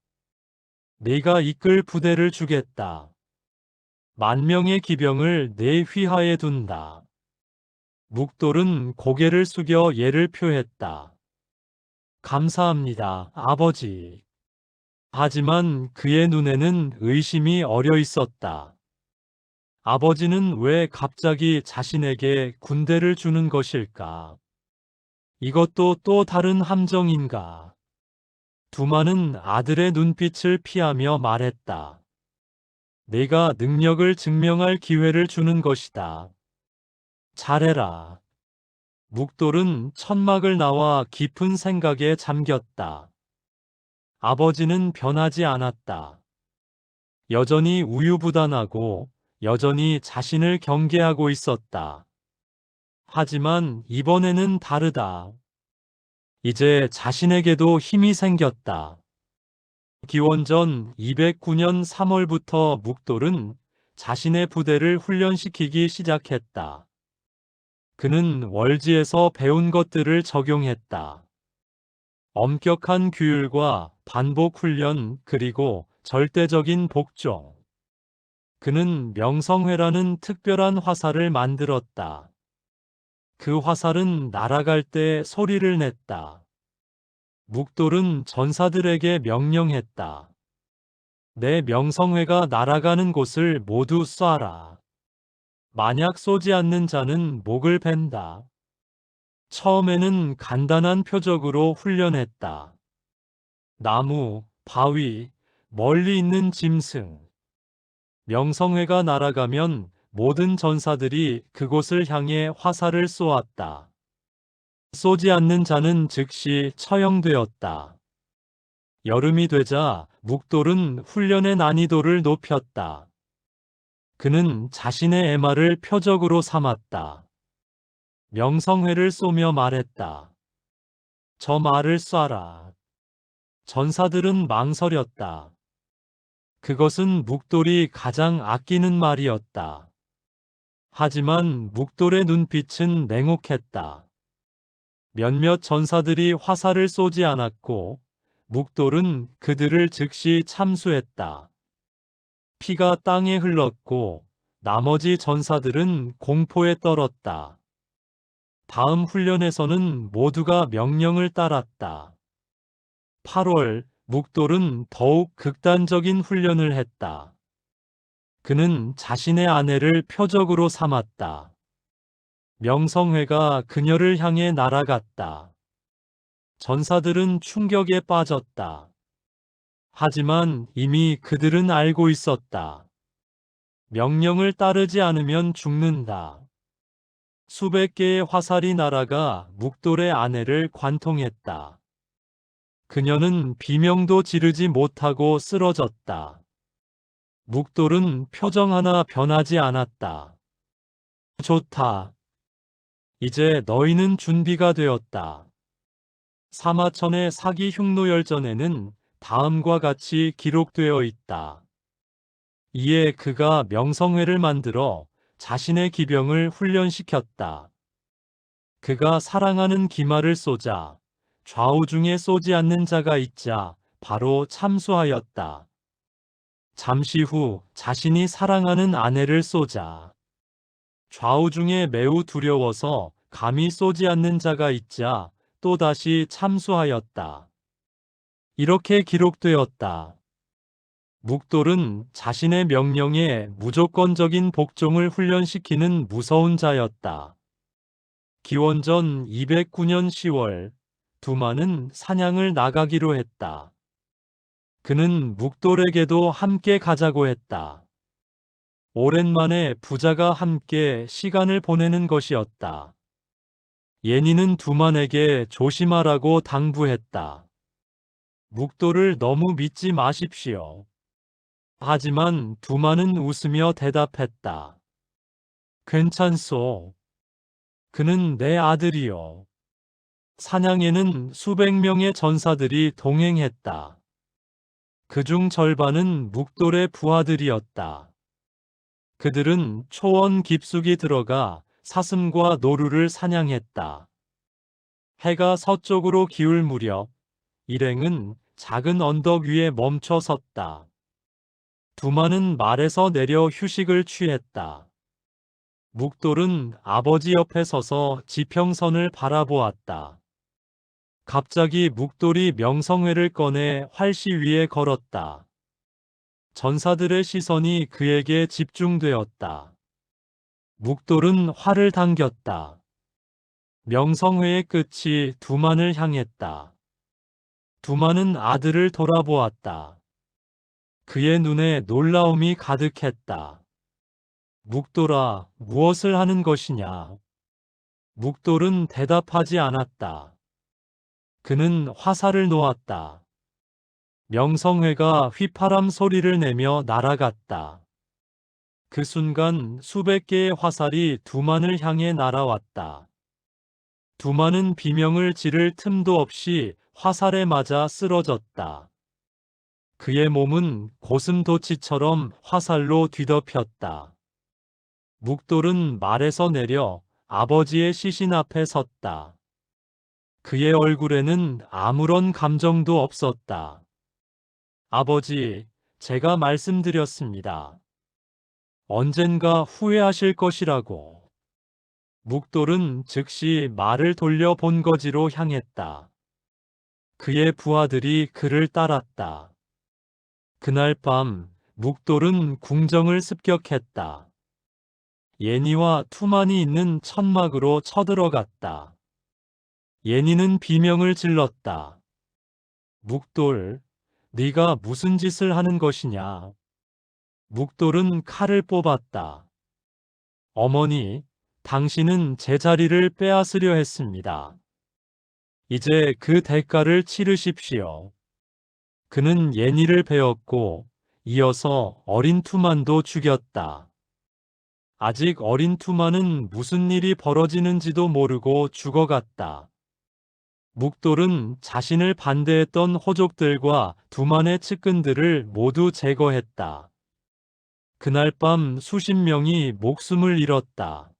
네가 이끌 부대를 주겠다. 10,000명의 기병을 내 휘하에 둔다. 묵돌은 고개를 숙여 예를 표했다. 감사합니다, 아버지. 하지만 그의 눈에는 의심이 어려 있었다. 아버지는 왜 갑자기 자신에게 군대를 주는 것일까? 이것도 또 다른 함정인가? 두만은 아들의 눈빛을 피하며 말했다. 내가 능력을 증명할 기회를 주는 것이다. 잘해라. 묵돌은 천막을 나와 깊은 생각에 잠겼다. 아버지는 변하지 않았다. 여전히 우유부단하고 여전히 자신을 경계하고 있었다. 하지만 이번에는 다르다. 이제 자신에게도 힘이 생겼다. 기원전 209년 3월부터 묵돌은 자신의 부대를 훈련시키기 시작했다. 그는 월지에서 배운 것들을 적용했다. 엄격한 규율과 반복 훈련 그리고 절대적인 복종. 그는 명성회라는 특별한 화살을 만들었다. 그 화살은 날아갈 때 소리를 냈다. 묵돌은 전사들에게 명령했다. 내 명성회가 날아가는 곳을 모두 쏴라. 만약 쏘지 않는 자는 목을 벤다. 처음에는 간단한 표적으로 훈련했다. 나무, 바위, 멀리 있는 짐승. 명성회가 날아가면 모든 전사들이 그곳을 향해 화살을 쏘았다. 쏘지 않는 자는 즉시 처형되었다. 여름이 되자 묵돌은 훈련의 난이도를 높였다. 그는 자신의 MR을 표적으로 삼았다. 명성회를 쏘며 말했다. 저 말을 쏴라. 전사들은 망설였다. 그것은 묵돌이 가장 아끼는 말이었다. 하지만 묵돌의 눈빛은 냉혹했다. 몇몇 전사들이 화살을 쏘지 않았고 묵돌은 그들을 즉시 참수했다. 피가 땅에 흘렀고 나머지 전사들은 공포에 떨었다. 다음 훈련에서는 모두가 명령을 따랐다. 8월, 묵돌은 더욱 극단적인 훈련을 했다. 그는 자신의 아내를 표적으로 삼았다. 명성회가 그녀를 향해 날아갔다. 전사들은 충격에 빠졌다. 하지만 이미 그들은 알고 있었다. 명령을 따르지 않으면 죽는다. 수백 개의 화살이 날아가 묵돌의 아내를 관통했다. 그녀는 비명도 지르지 못하고 쓰러졌다. 묵돌은 표정 하나 변하지 않았다. 좋다. 이제 너희는 준비가 되었다. 사마천의 사기 흉노열전에는 다음과 같이 기록되어 있다. 이에 그가 명성회를 만들어 자신의 기병을 훈련시켰다. 그가 사랑하는 기마를 쏘자 좌우 중에 쏘지 않는 자가 있자 바로 참수하였다. 잠시 후 자신이 사랑하는 아내를 쏘자 좌우 중에 매우 두려워서 감히 쏘지 않는 자가 있자 또다시 참수하였다. 이렇게 기록되었다. 묵돌은 자신의 명령에 무조건적인 복종을 훈련시키는 무서운 자였다. 기원전 209년 10월, 두만은 사냥을 나가기로 했다. 그는 묵돌에게도 함께 가자고 했다. 오랜만에 부자가 함께 시간을 보내는 것이었다. 예니는 두만에게 조심하라고 당부했다. 묵돌을 너무 믿지 마십시오. 하지만 두만은 웃으며 대답했다. 괜찮소. 그는 내 아들이요. 사냥에는 수백 명의 전사들이 동행했다. 그중 절반은 묵돌의 부하들이었다. 그들은 초원 깊숙이 들어가 사슴과 노루를 사냥했다. 해가 서쪽으로 기울 무렵 일행은 작은 언덕 위에 멈춰 섰다. 두만은 말에서 내려 휴식을 취했다. 묵돌은 아버지 옆에 서서 지평선을 바라보았다. 갑자기 묵돌이 명성회를 꺼내 활시 위에 걸었다. 전사들의 시선이 그에게 집중되었다. 묵돌은 활을 당겼다. 명성회의 끝이 두만을 향했다. 두만은 아들을 돌아보았다. 그의 눈에 놀라움이 가득했다. 묵돌아, 무엇을 하는 것이냐? 묵돌은 대답하지 않았다. 그는 화살을 놓았다. 명성회가 휘파람 소리를 내며 날아갔다. 그 순간 수백 개의 화살이 두만을 향해 날아왔다. 두만은 비명을 지를 틈도 없이 화살에 맞아 쓰러졌다. 그의 몸은 고슴도치처럼 화살로 뒤덮였다. 묵돌은 말에서 내려 아버지의 시신 앞에 섰다. 그의 얼굴에는 아무런 감정도 없었다. 아버지, 제가 말씀드렸습니다. 언젠가 후회하실 것이라고. 묵돌은 즉시 말을 돌려 본거지로 향했다. 그의 부하들이 그를 따랐다. 그날 밤 묵돌은 궁정을 습격했다. 예니와 투만이 있는 천막으로 쳐들어갔다. 예니는 비명을 질렀다. 묵돌, 네가 무슨 짓을 하는 것이냐? 묵돌은 칼을 뽑았다. 어머니, 당신은 제 자리를 빼앗으려 했습니다. 이제 그 대가를 치르십시오. 그는 예니를 베었고 이어서 어린 투만도 죽였다. 아직 어린 투만은 무슨 일이 벌어지는지도 모르고 죽어갔다. 묵돌은 자신을 반대했던 호족들과 두만의 측근들을 모두 제거했다. 그날 밤 수십 명이 목숨을 잃었다.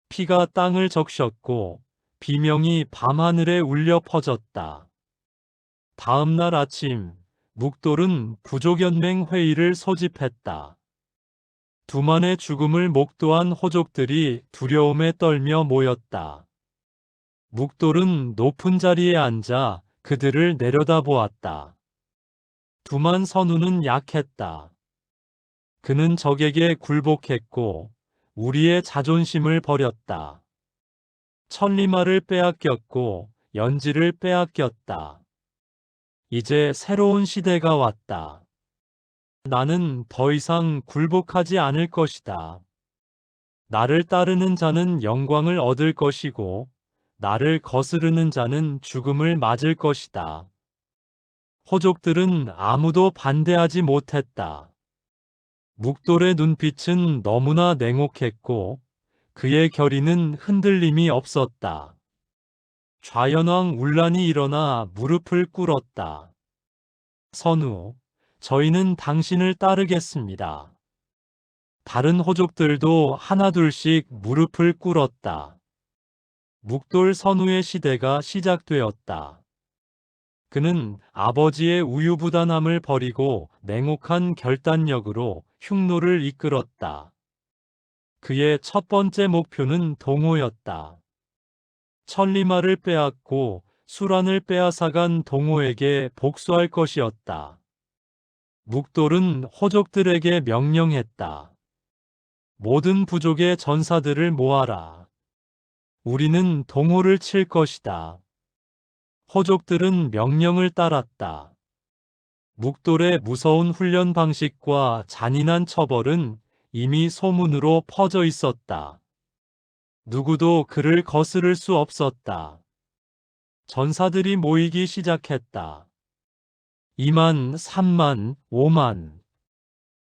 피가 땅을 적셨고 비명이 밤하늘에 울려 퍼졌다. 다음 날 아침 묵돌은 부족연맹 회의를 소집했다. 두만의 죽음을 목도한 호족들이 두려움에 떨며 모였다. 묵돌은 높은 자리에 앉아 그들을 내려다보았다. 두만 선우는 약했다. 그는 적에게 굴복했고 우리의 자존심을 버렸다. 천리마를 빼앗겼고 연지를 빼앗겼다. 이제 새로운 시대가 왔다. 나는 더 이상 굴복하지 않을 것이다. 나를 따르는 자는 영광을 얻을 것이고 나를 거스르는 자는 죽음을 맞을 것이다. 호족들은 아무도 반대하지 못했다. 묵돌의 눈빛은 너무나 냉혹했고 그의 결의는 흔들림이 없었다. 좌연왕 울란이 일어나 무릎을 꿇었다. 선우, 저희는 당신을 따르겠습니다. 다른 호족들도 하나둘씩 무릎을 꿇었다. 묵돌 선우의 시대가 시작되었다. 그는 아버지의 우유부단함을 버리고 냉혹한 결단력으로 흉노를 이끌었다. 그의 첫 번째 목표는 동호였다. 천리마를 빼앗고 수란을 빼앗아간 동호에게 복수할 것이었다. 묵돌은 호족들에게 명령했다. 모든 부족의 전사들을 모아라. 우리는 동호를 칠 것이다. 호족들은 명령을 따랐다. 묵돌의 무서운 훈련 방식과 잔인한 처벌은 이미 소문으로 퍼져 있었다. 누구도 그를 거스를 수 없었다. 전사들이 모이기 시작했다. 2만, 3만, 5만.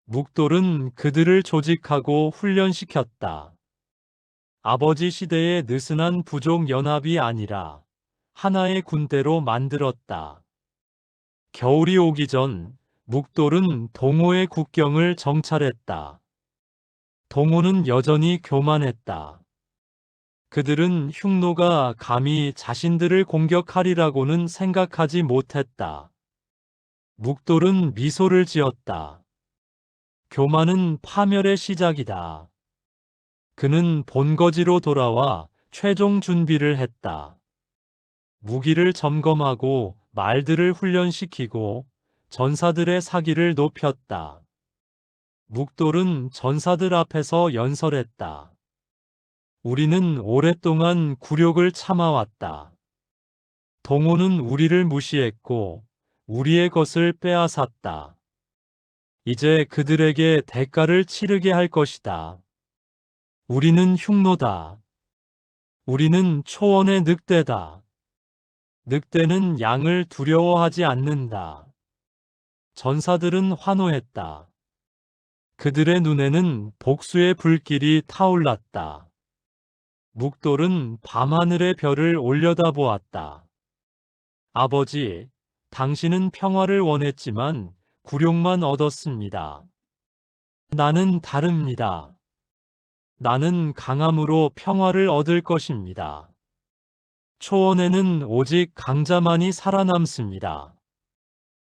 묵돌은 그들을 조직하고 훈련시켰다. 아버지 시대의 느슨한 부족 연합이 아니라 하나의 군대로 만들었다. 겨울이 오기 전 묵돌은 동호의 국경을 정찰했다. 동호는 여전히 교만했다. 그들은 흉노가 감히 자신들을 공격하리라고는 생각하지 못했다. 묵돌은 미소를 지었다. 교만은 파멸의 시작이다. 그는 본거지로 돌아와 최종 준비를 했다. 무기를 점검하고 말들을 훈련시키고 전사들의 사기를 높였다. 묵돌은 전사들 앞에서 연설했다. 우리는 오랫동안 굴욕을 참아왔다. 동호는 우리를 무시했고 우리의 것을 빼앗았다. 이제 그들에게 대가를 치르게 할 것이다. 우리는 흉노다. 우리는 초원의 늑대다. 늑대는 양을 두려워하지 않는다. 전사들은 환호했다. 그들의 눈에는 복수의 불길이 타올랐다. 묵돌은 밤하늘의 별을 올려다보았다. 아버지, 당신은 평화를 원했지만 굴욕만 얻었습니다. 나는 다릅니다. 나는 강함으로 평화를 얻을 것입니다. 초원에는 오직 강자만이 살아남습니다.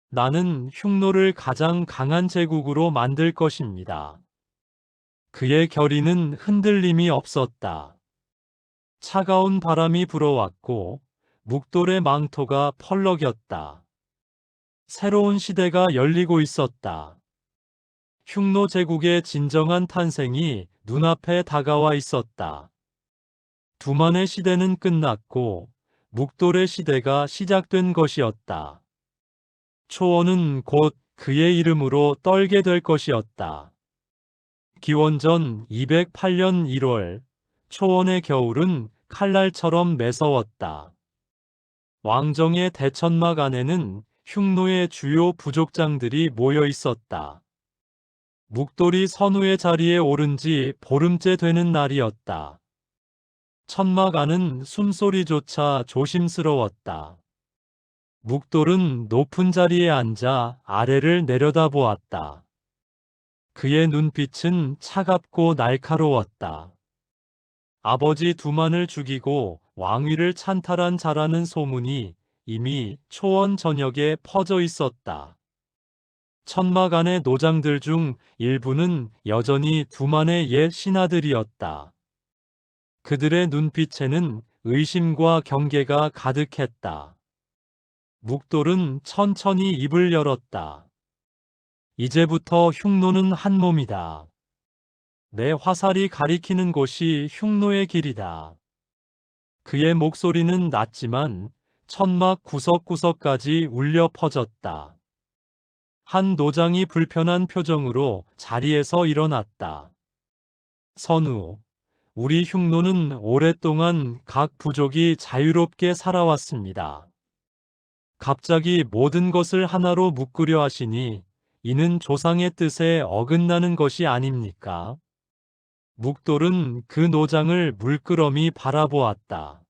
나는 흉노를 가장 강한 제국으로 만들 것입니다. 그의 결의는 흔들림이 없었다. 차가운 바람이 불어왔고 묵돌의 망토가 펄럭였다. 새로운 시대가 열리고 있었다. 흉노 제국의 진정한 탄생이 눈앞에 다가와 있었다. 두만의 시대는 끝났고 묵돌의 시대가 시작된 것이었다. 초원은 곧 그의 이름으로 떨게 될 것이었다. 기원전 208년 1월, 초원의 겨울은 칼날처럼 매서웠다. 왕정의 대천막 안에는 흉노의 주요 부족장들이 모여 있었다. 묵돌이 선우의 자리에 오른 지 보름째 되는 날이었다. 천막 안은 숨소리조차 조심스러웠다. 묵돌은 높은 자리에 앉아 아래를 내려다보았다. 그의 눈빛은 차갑고 날카로웠다. 아버지 두만을 죽이고 왕위를 찬탈한 자라는 소문이 이미 초원 전역에 퍼져 있었다. 천막 안의 노장들 중 일부는 여전히 두만의 옛 신하들이었다. 그들의 눈빛에는 의심과 경계가 가득했다. 묵돌은 천천히 입을 열었다. 이제부터 흉노는 한 몸이다. 내 화살이 가리키는 곳이 흉노의 길이다. 그의 목소리는 낮지만 천막 구석구석까지 울려 퍼졌다. 한 노장이 불편한 표정으로 자리에서 일어났다. 선우, 우리 흉노는 오랫동안 각 부족이 자유롭게 살아왔습니다. 갑자기 모든 것을 하나로 묶으려 하시니 이는 조상의 뜻에 어긋나는 것이 아닙니까? 묵돌은 그 노장을 물끄러미 바라보았다.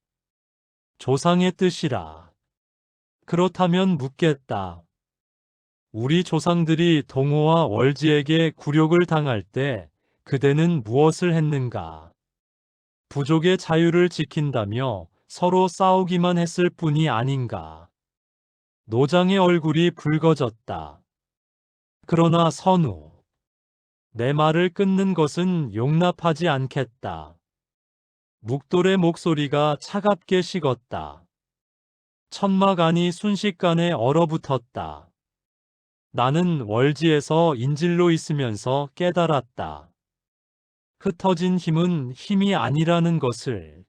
조상의 뜻이라. 그렇다면 묻겠다. 우리 조상들이 동호와 월지에게 굴욕을 당할 때 그대는 무엇을 했는가? 부족의 자유를 지킨다며 서로 싸우기만 했을 뿐이 아닌가? 노장의 얼굴이 붉어졌다. 그러나 선우, 내 말을 끊는 것은 용납하지 않겠다. 묵돌의 목소리가 차갑게 식었다. 천막 안이 순식간에 얼어붙었다. 나는 월지에서 인질로 있으면서 깨달았다. 흩어진 힘은 힘이 아니라는 것을.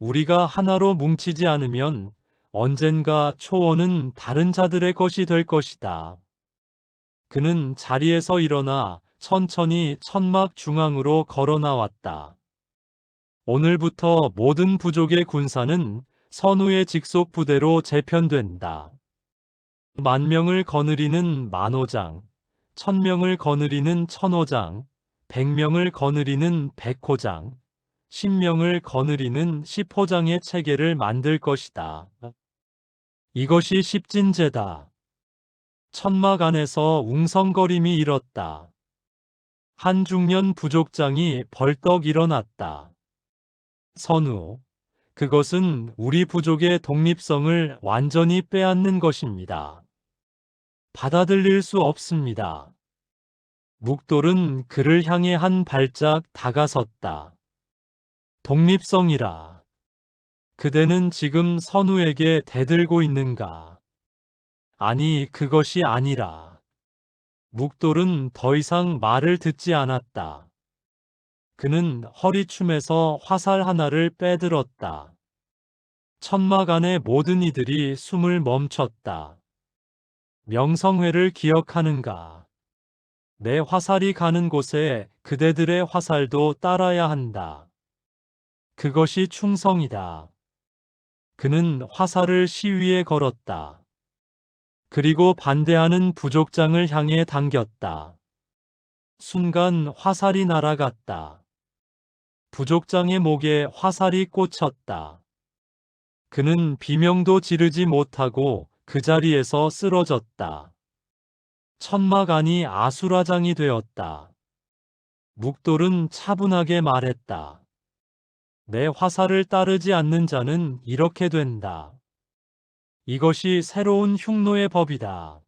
우리가 하나로 뭉치지 않으면 언젠가 초원은 다른 자들의 것이 될 것이다. 그는 자리에서 일어나 천천히 천막 중앙으로 걸어 나왔다. 오늘부터 모든 부족의 군사는 선우의 직속 부대로 재편된다. 10,000명을 거느리는 만호장, 1,000명을 거느리는 천호장, 100명을 거느리는 백호장, 10명을 거느리는 10호장의 체계를 만들 것이다. 이것이 십진제다. 천막 안에서 웅성거림이 일었다. 한 중년 부족장이 벌떡 일어났다. 선우, 그것은 우리 부족의 독립성을 완전히 빼앗는 것입니다. 받아들일 수 없습니다. 묵돌은 그를 향해 한 발짝 다가섰다. 독립성이라. 그대는 지금 선우에게 대들고 있는가? 아니, 그것이 아니라. 묵돌은 더 이상 말을 듣지 않았다. 그는 허리춤에서 화살 하나를 빼들었다. 천막 안의 모든 이들이 숨을 멈췄다. 명성회를 기억하는가? 내 화살이 가는 곳에 그대들의 화살도 따라야 한다. 그것이 충성이다. 그는 화살을 시위에 걸었다. 그리고 반대하는 부족장을 향해 당겼다. 순간 화살이 날아갔다. 부족장의 목에 화살이 꽂혔다. 그는 비명도 지르지 못하고 그 자리에서 쓰러졌다. 천막 안이 아수라장이 되었다. 묵돌은 차분하게 말했다. 내 화살을 따르지 않는 자는 이렇게 된다. 이것이 새로운 흉노의 법이다.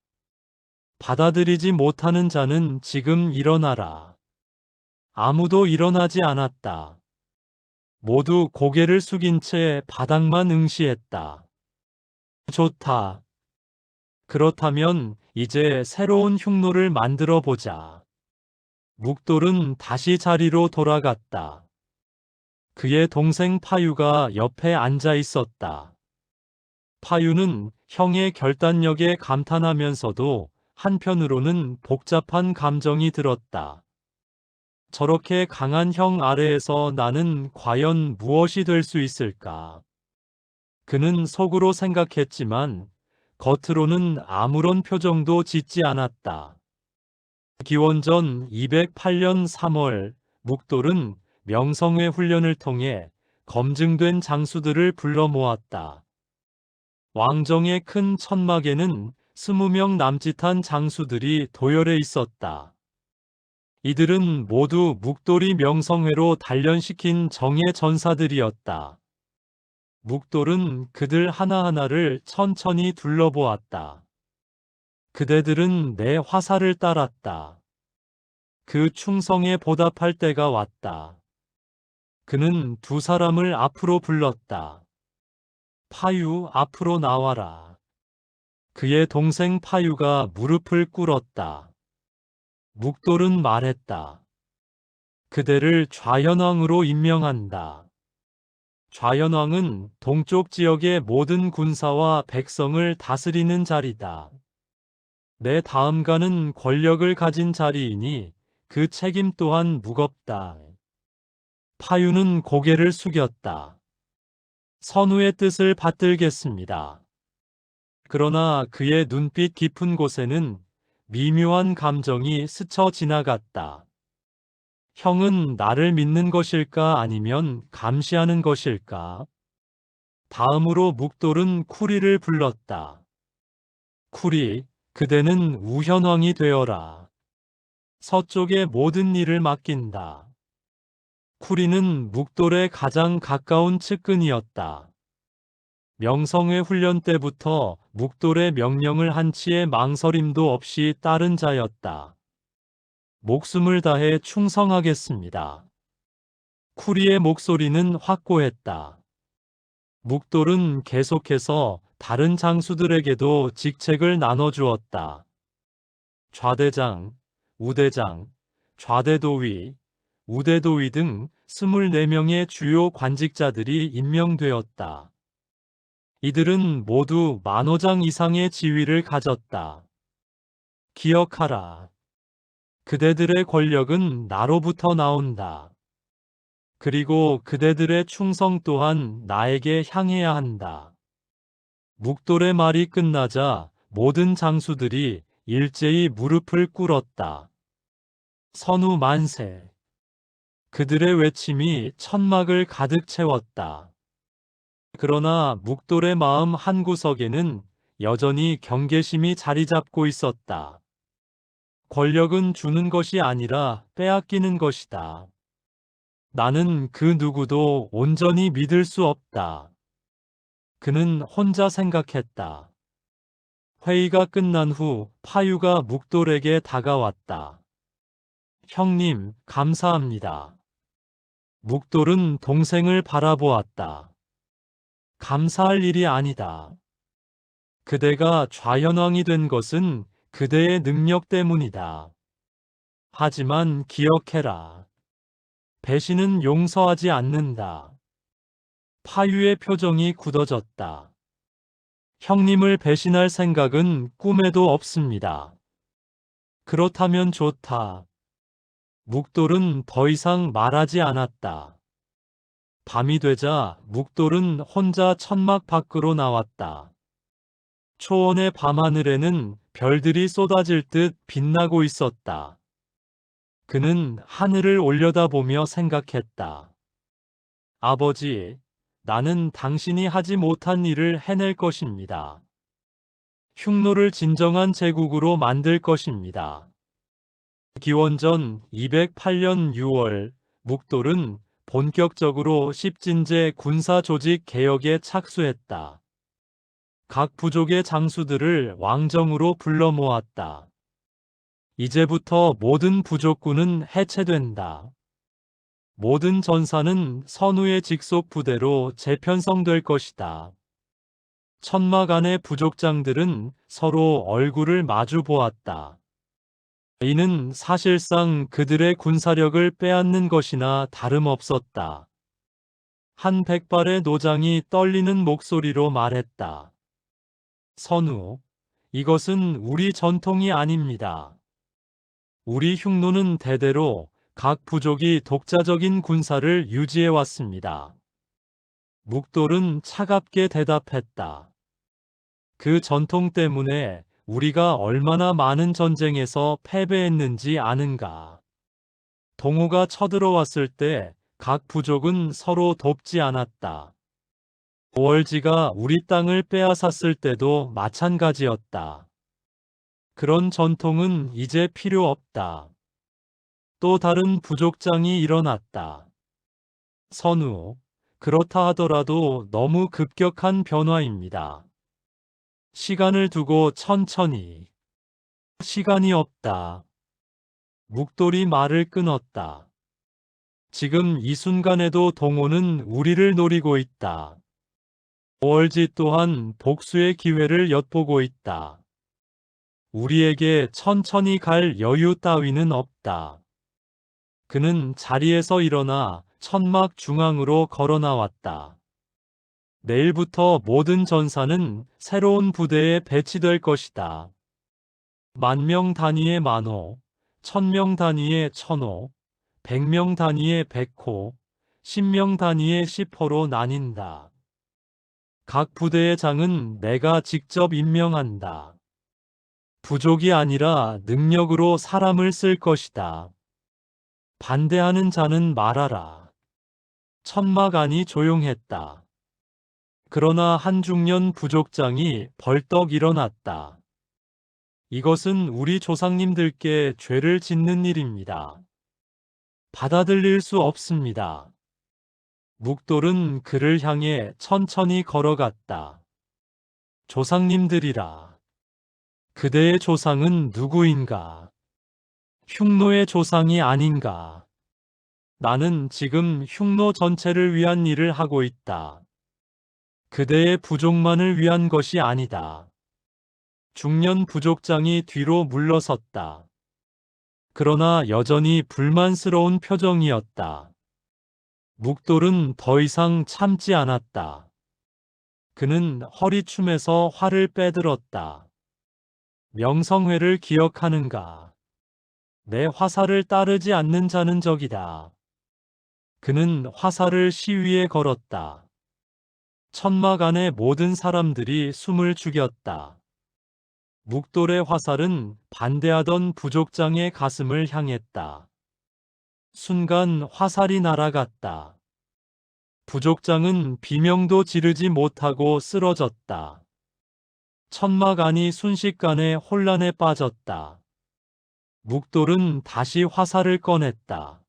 받아들이지 못하는 자는 지금 일어나라. 아무도 일어나지 않았다. 모두 고개를 숙인 채 바닥만 응시했다. 좋다. 그렇다면 이제 새로운 흉노를 만들어 보자. 묵돌은 다시 자리로 돌아갔다. 그의 동생 파유가 옆에 앉아 있었다. 파유는 형의 결단력에 감탄하면서도 한편으로는 복잡한 감정이 들었다. 저렇게 강한 형 아래에서 나는 과연 무엇이 될 수 있을까? 그는 속으로 생각했지만 겉으로는 아무런 표정도 짓지 않았다. 기원전 208년 3월 묵돌은 명성회 훈련을 통해 검증된 장수들을 불러 모았다. 왕정의 큰 천막에는 20명 남짓한 장수들이 도열해 있었다. 이들은 모두 묵돌이 명성회로 단련시킨 정예 전사들이었다. 묵돌은 그들 하나하나를 천천히 둘러보았다. 그대들은 내 화살을 따랐다. 그 충성에 보답할 때가 왔다. 그는 두 사람을 앞으로 불렀다. 파유, 앞으로 나와라. 그의 동생 파유가 무릎을 꿇었다. 묵돌은 말했다. 그대를 좌현왕으로 임명한다. 좌현왕은 동쪽 지역의 모든 군사와 백성을 다스리는 자리다. 내 다음가는 권력을 가진 자리이니 그 책임 또한 무겁다. 파유는 고개를 숙였다. 선우의 뜻을 받들겠습니다. 그러나 그의 눈빛 깊은 곳에는 미묘한 감정이 스쳐 지나갔다. 형은 나를 믿는 것일까 아니면 감시하는 것일까? 다음으로 묵돌은 쿠리를 불렀다. 쿠리, 그대는 우현왕이 되어라. 서쪽의 모든 일을 맡긴다. 쿠리는 묵돌의 가장 가까운 측근이었다. 명성회 훈련 때부터 묵돌의 명령을 한치의 망설임도 없이 따른 자였다. 목숨을 다해 충성하겠습니다. 쿠리의 목소리는 확고했다. 묵돌은 계속해서 다른 장수들에게도 직책을 나눠주었다. 좌대장, 우대장, 좌대도위, 우대도위 등 24명의 주요 관직자들이 임명되었다. 이들은 모두 만호장 이상의 지위를 가졌다. 기억하라. 그대들의 권력은 나로부터 나온다. 그리고 그대들의 충성 또한 나에게 향해야 한다. 묵돌의 말이 끝나자 모든 장수들이 일제히 무릎을 꿇었다. 선우 만세. 그들의 외침이 천막을 가득 채웠다. 그러나 묵돌의 마음 한구석에는 여전히 경계심이 자리 잡고 있었다. 권력은 주는 것이 아니라 빼앗기는 것이다. 나는 그 누구도 온전히 믿을 수 없다. 그는 혼자 생각했다. 회의가 끝난 후 파유가 묵돌에게 다가왔다. 형님, 감사합니다. 묵돌은 동생을 바라보았다. 감사할 일이 아니다. 그대가 좌현왕이 된 것은 그대의 능력 때문이다. 하지만 기억해라. 배신은 용서하지 않는다. 파유의 표정이 굳어졌다. 형님을 배신할 생각은 꿈에도 없습니다. 그렇다면 좋다. 묵돌은 더 이상 말하지 않았다. 밤이 되자 묵돌은 혼자 천막 밖으로 나왔다. 초원의 밤하늘에는 별들이 쏟아질 듯 빛나고 있었다. 그는 하늘을 올려다보며 생각했다. 아버지, 나는 당신이 하지 못한 일을 해낼 것입니다. 흉노를 진정한 제국으로 만들 것입니다. 기원전 208년 6월, 묵돌은 본격적으로 십진제 군사 조직 개혁에 착수했다. 각 부족의 장수들을 왕정으로 불러 모았다. 이제부터 모든 부족군은 해체된다. 모든 전사는 선우의 직속 부대로 재편성될 것이다. 천막 안의 부족장들은 서로 얼굴을 마주 보았다. 이는 사실상 그들의 군사력을 빼앗는 것이나 다름없었다. 한 백발의 노장이 떨리는 목소리로 말했다. 선우, 이것은 우리 전통이 아닙니다. 우리 흉노는 대대로 각 부족이 독자적인 군사를 유지해 왔습니다. 묵돌은 차갑게 대답했다. 그 전통 때문에 우리가 얼마나 많은 전쟁에서 패배했는지 아는가. 동호가 쳐들어왔을 때 각 부족은 서로 돕지 않았다. 오월지가 우리 땅을 빼앗았을 때도 마찬가지였다. 그런 전통은 이제 필요 없다. 또 다른 부족장이 일어났다. 선우, 그렇다 하더라도 너무 급격한 변화입니다. 시간을 두고 천천히. 시간이 없다. 묵돌이 말을 끊었다. 지금 이 순간에도 동호는 우리를 노리고 있다. 월지 또한 복수의 기회를 엿보고 있다. 우리에게 천천히 갈 여유 따위는 없다. 그는 자리에서 일어나 천막 중앙으로 걸어 나왔다. 내일부터 모든 전사는 새로운 부대에 배치될 것이다. 10,000명 단위의 만호, 1000명 단위의 천호, 100명 단위의 백호, 10명 단위의 10호로 나뉜다. 각 부대의 장은 내가 직접 임명한다. 부족이 아니라 능력으로 사람을 쓸 것이다. 반대하는 자는 말하라. 천막 안이 조용했다. 그러나 한 중년 부족장이 벌떡 일어났다. 이것은 우리 조상님들께 죄를 짓는 일입니다. 받아들일 수 없습니다. 묵돌은 그를 향해 천천히 걸어갔다. 조상님들이라. 그대의 조상은 누구인가? 흉노의 조상이 아닌가? 나는 지금 흉노 전체를 위한 일을 하고 있다. 그대의 부족만을 위한 것이 아니다. 중년 부족장이 뒤로 물러섰다. 그러나 여전히 불만스러운 표정이었다. 묵돌은 더 이상 참지 않았다. 그는 허리춤에서 활을 빼들었다. 명성회를 기억하는가? 내 화살을 따르지 않는 자는 적이다. 그는 화살을 시위에 걸었다. 천막 안의 모든 사람들이 숨을 죽였다. 묵돌의 화살은 반대하던 부족장의 가슴을 향했다. 순간 화살이 날아갔다. 부족장은 비명도 지르지 못하고 쓰러졌다. 천막 안이 순식간에 혼란에 빠졌다. 묵돌은 다시 화살을 꺼냈다.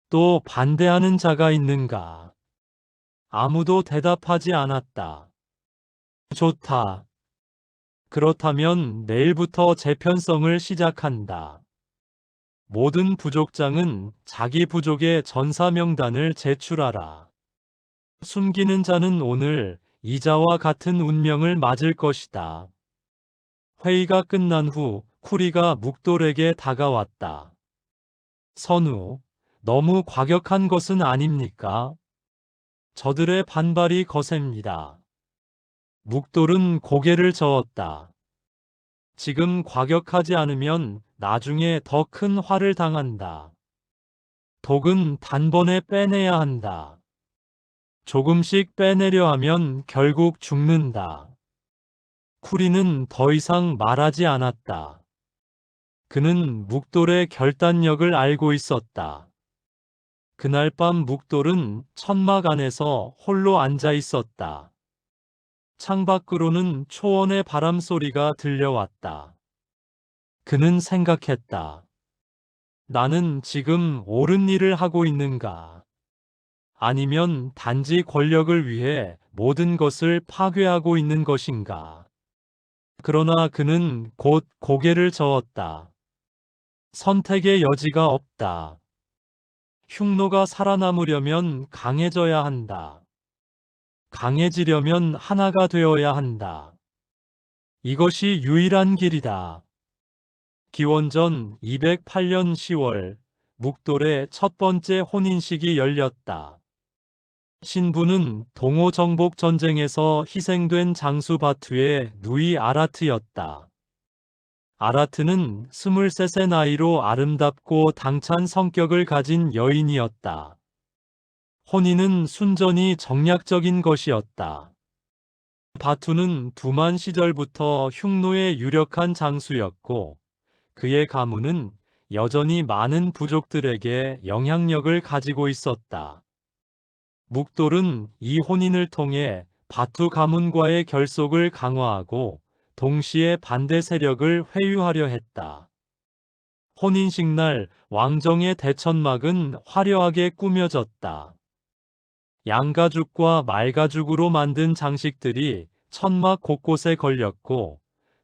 또 반대하는 자가 있는가? 아무도 대답하지 않았다. 좋다. 그렇다면 내일부터 재편성을 시작한다. 모든 부족장은 자기 부족의 전사 명단을 제출하라. 숨기는 자는 오늘 이자와 같은 운명을 맞을 것이다. 회의가 끝난 후 쿠리가 묵돌에게 다가왔다. 선우, 너무 과격한 것은 아닙니까? 저들의 반발이 거셉니다. 묵돌은 고개를 저었다. 지금 과격하지 않으면 나중에 더 큰 화를 당한다. 독은 단번에 빼내야 한다. 조금씩 빼내려 하면 결국 죽는다. 쿠리는 더 이상 말하지 않았다. 그는 묵돌의 결단력을 알고 있었다. 그날 밤 묵돌은 천막 안에서 홀로 앉아 있었다. 창밖으로는 초원의 바람소리가 들려왔다. 그는 생각했다. 나는 지금 옳은 일을 하고 있는가? 아니면 단지 권력을 위해 모든 것을 파괴하고 있는 것인가? 그러나 그는 곧 고개를 저었다. 선택의 여지가 없다. 흉노가 살아남으려면 강해져야 한다. 강해지려면 하나가 되어야 한다. 이것이 유일한 길이다. 기원전 208년 10월, 묵돌의 첫 번째 혼인식이 열렸다. 신부는 동호 정복 전쟁에서 희생된 장수 바투의 누이 아라트였다. 아라트는 23세 나이로 아름답고 당찬 성격을 가진 여인이었다. 혼인은 순전히 정략적인 것이었다. 바투는 두만 시절부터 흉노의 유력한 장수였고 그의 가문은 여전히 많은 부족들에게 영향력을 가지고 있었다. 묵돌은 이 혼인을 통해 바투 가문과의 결속을 강화하고 동시에 반대 세력을 회유하려 했다. 혼인식 날 왕정의 대천막은 화려하게 꾸며졌다. 양가죽과 말가죽으로 만든 장식들이 천막 곳곳에 걸렸고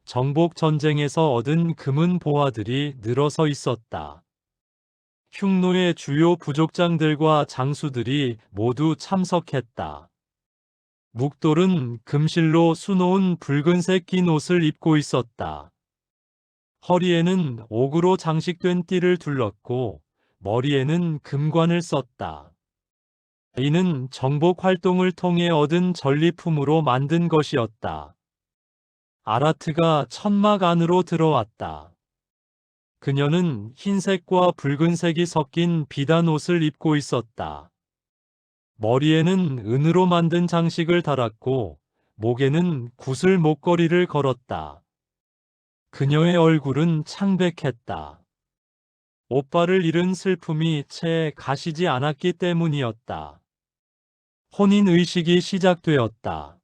정복 전쟁에서 얻은 금은 보화들이 늘어서 있었다. 흉노의 주요 부족장들과 장수들이 모두 참석했다. 묵돌은 금실로 수놓은 붉은색 긴 옷을 입고 있었다. 허리에는 옥으로 장식된 띠를 둘렀고 머리에는 금관을 썼다. 이는 정복 활동을 통해 얻은 전리품으로 만든 것이었다. 아라트가 천막 안으로 들어왔다. 그녀는 흰색과 붉은색이 섞인 비단 옷을 입고 있었다. 머리에는 은으로 만든 장식을 달았고 목에는 구슬 목걸이를 걸었다. 그녀의 얼굴은 창백했다. 오빠를 잃은 슬픔이 채 가시지 않았기 때문이었다. 혼인의식이 시작되었다.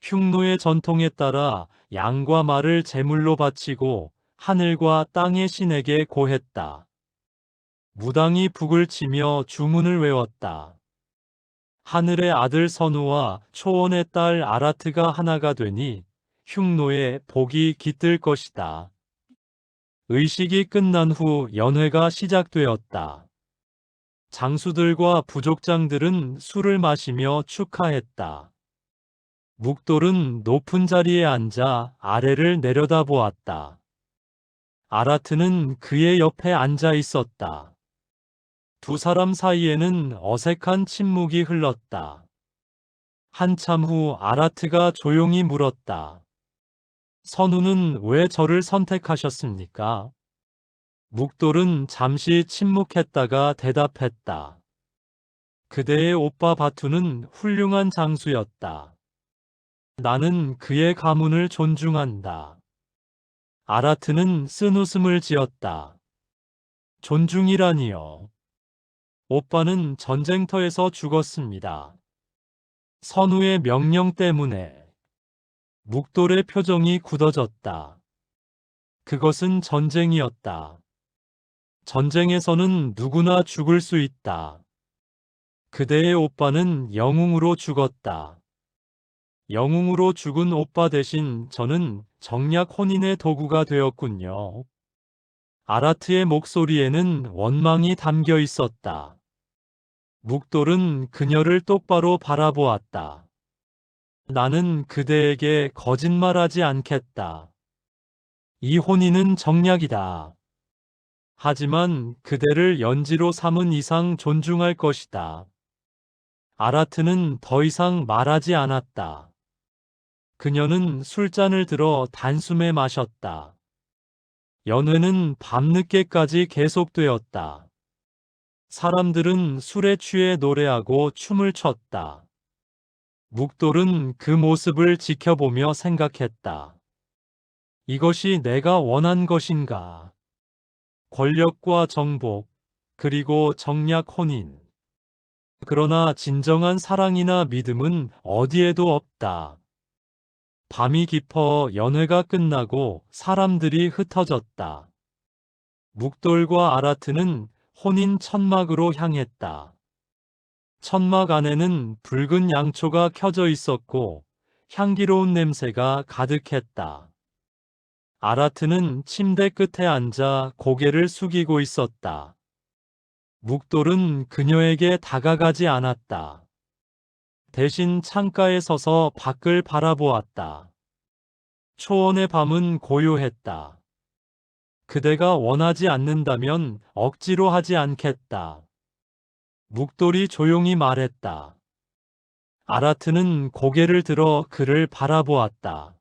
흉노의 전통에 따라 양과 말을 제물로 바치고 하늘과 땅의 신에게 고했다. 무당이 북을 치며 주문을 외웠다. 하늘의 아들 선우와 초원의 딸 아라트가 하나가 되니 흉노의 복이 깃들 것이다. 의식이 끝난 후 연회가 시작되었다. 장수들과 부족장들은 술을 마시며 축하했다. 묵돌은 높은 자리에 앉아 아래를 내려다보았다. 아라트는 그의 옆에 앉아 있었다. 두 사람 사이에는 어색한 침묵이 흘렀다. 한참 후 아라트가 조용히 물었다. 선우는 왜 저를 선택하셨습니까? 묵돌은 잠시 침묵했다가 대답했다. 그대의 오빠 바투는 훌륭한 장수였다. 나는 그의 가문을 존중한다. 아라트는 쓴웃음을 지었다. 존중이라니요. 오빠는 전쟁터에서 죽었습니다. 선우의 명령 때문에. 묵돌의 표정이 굳어졌다. 그것은 전쟁이었다. 전쟁에서는 누구나 죽을 수 있다. 그대의 오빠는 영웅으로 죽었다. 영웅으로 죽은 오빠 대신 저는 정략 혼인의 도구가 되었군요. 아라트의 목소리에는 원망이 담겨 있었다. 묵돌은 그녀를 똑바로 바라보았다. 나는 그대에게 거짓말하지 않겠다. 이 혼인은 정략이다. 하지만 그대를 연지로 삼은 이상 존중할 것이다. 아라트는 더 이상 말하지 않았다. 그녀는 술잔을 들어 단숨에 마셨다. 연회는 밤늦게까지 계속되었다. 사람들은 술에 취해 노래하고 춤을 췄다. 묵돌은 그 모습을 지켜보며 생각했다. 이것이 내가 원한 것인가? 권력과 정복, 그리고 정략 혼인. 그러나 진정한 사랑이나 믿음은 어디에도 없다. 밤이 깊어 연회가 끝나고 사람들이 흩어졌다. 묵돌과 아라트는 혼인 천막으로 향했다. 천막 안에는 붉은 양초가 켜져 있었고 향기로운 냄새가 가득했다. 아라트는 침대 끝에 앉아 고개를 숙이고 있었다. 묵돌은 그녀에게 다가가지 않았다. 대신 창가에 서서 밖을 바라보았다. 초원의 밤은 고요했다. 그대가 원하지 않는다면 억지로 하지 않겠다. 묵돌이 조용히 말했다. 아라트는 고개를 들어 그를 바라보았다.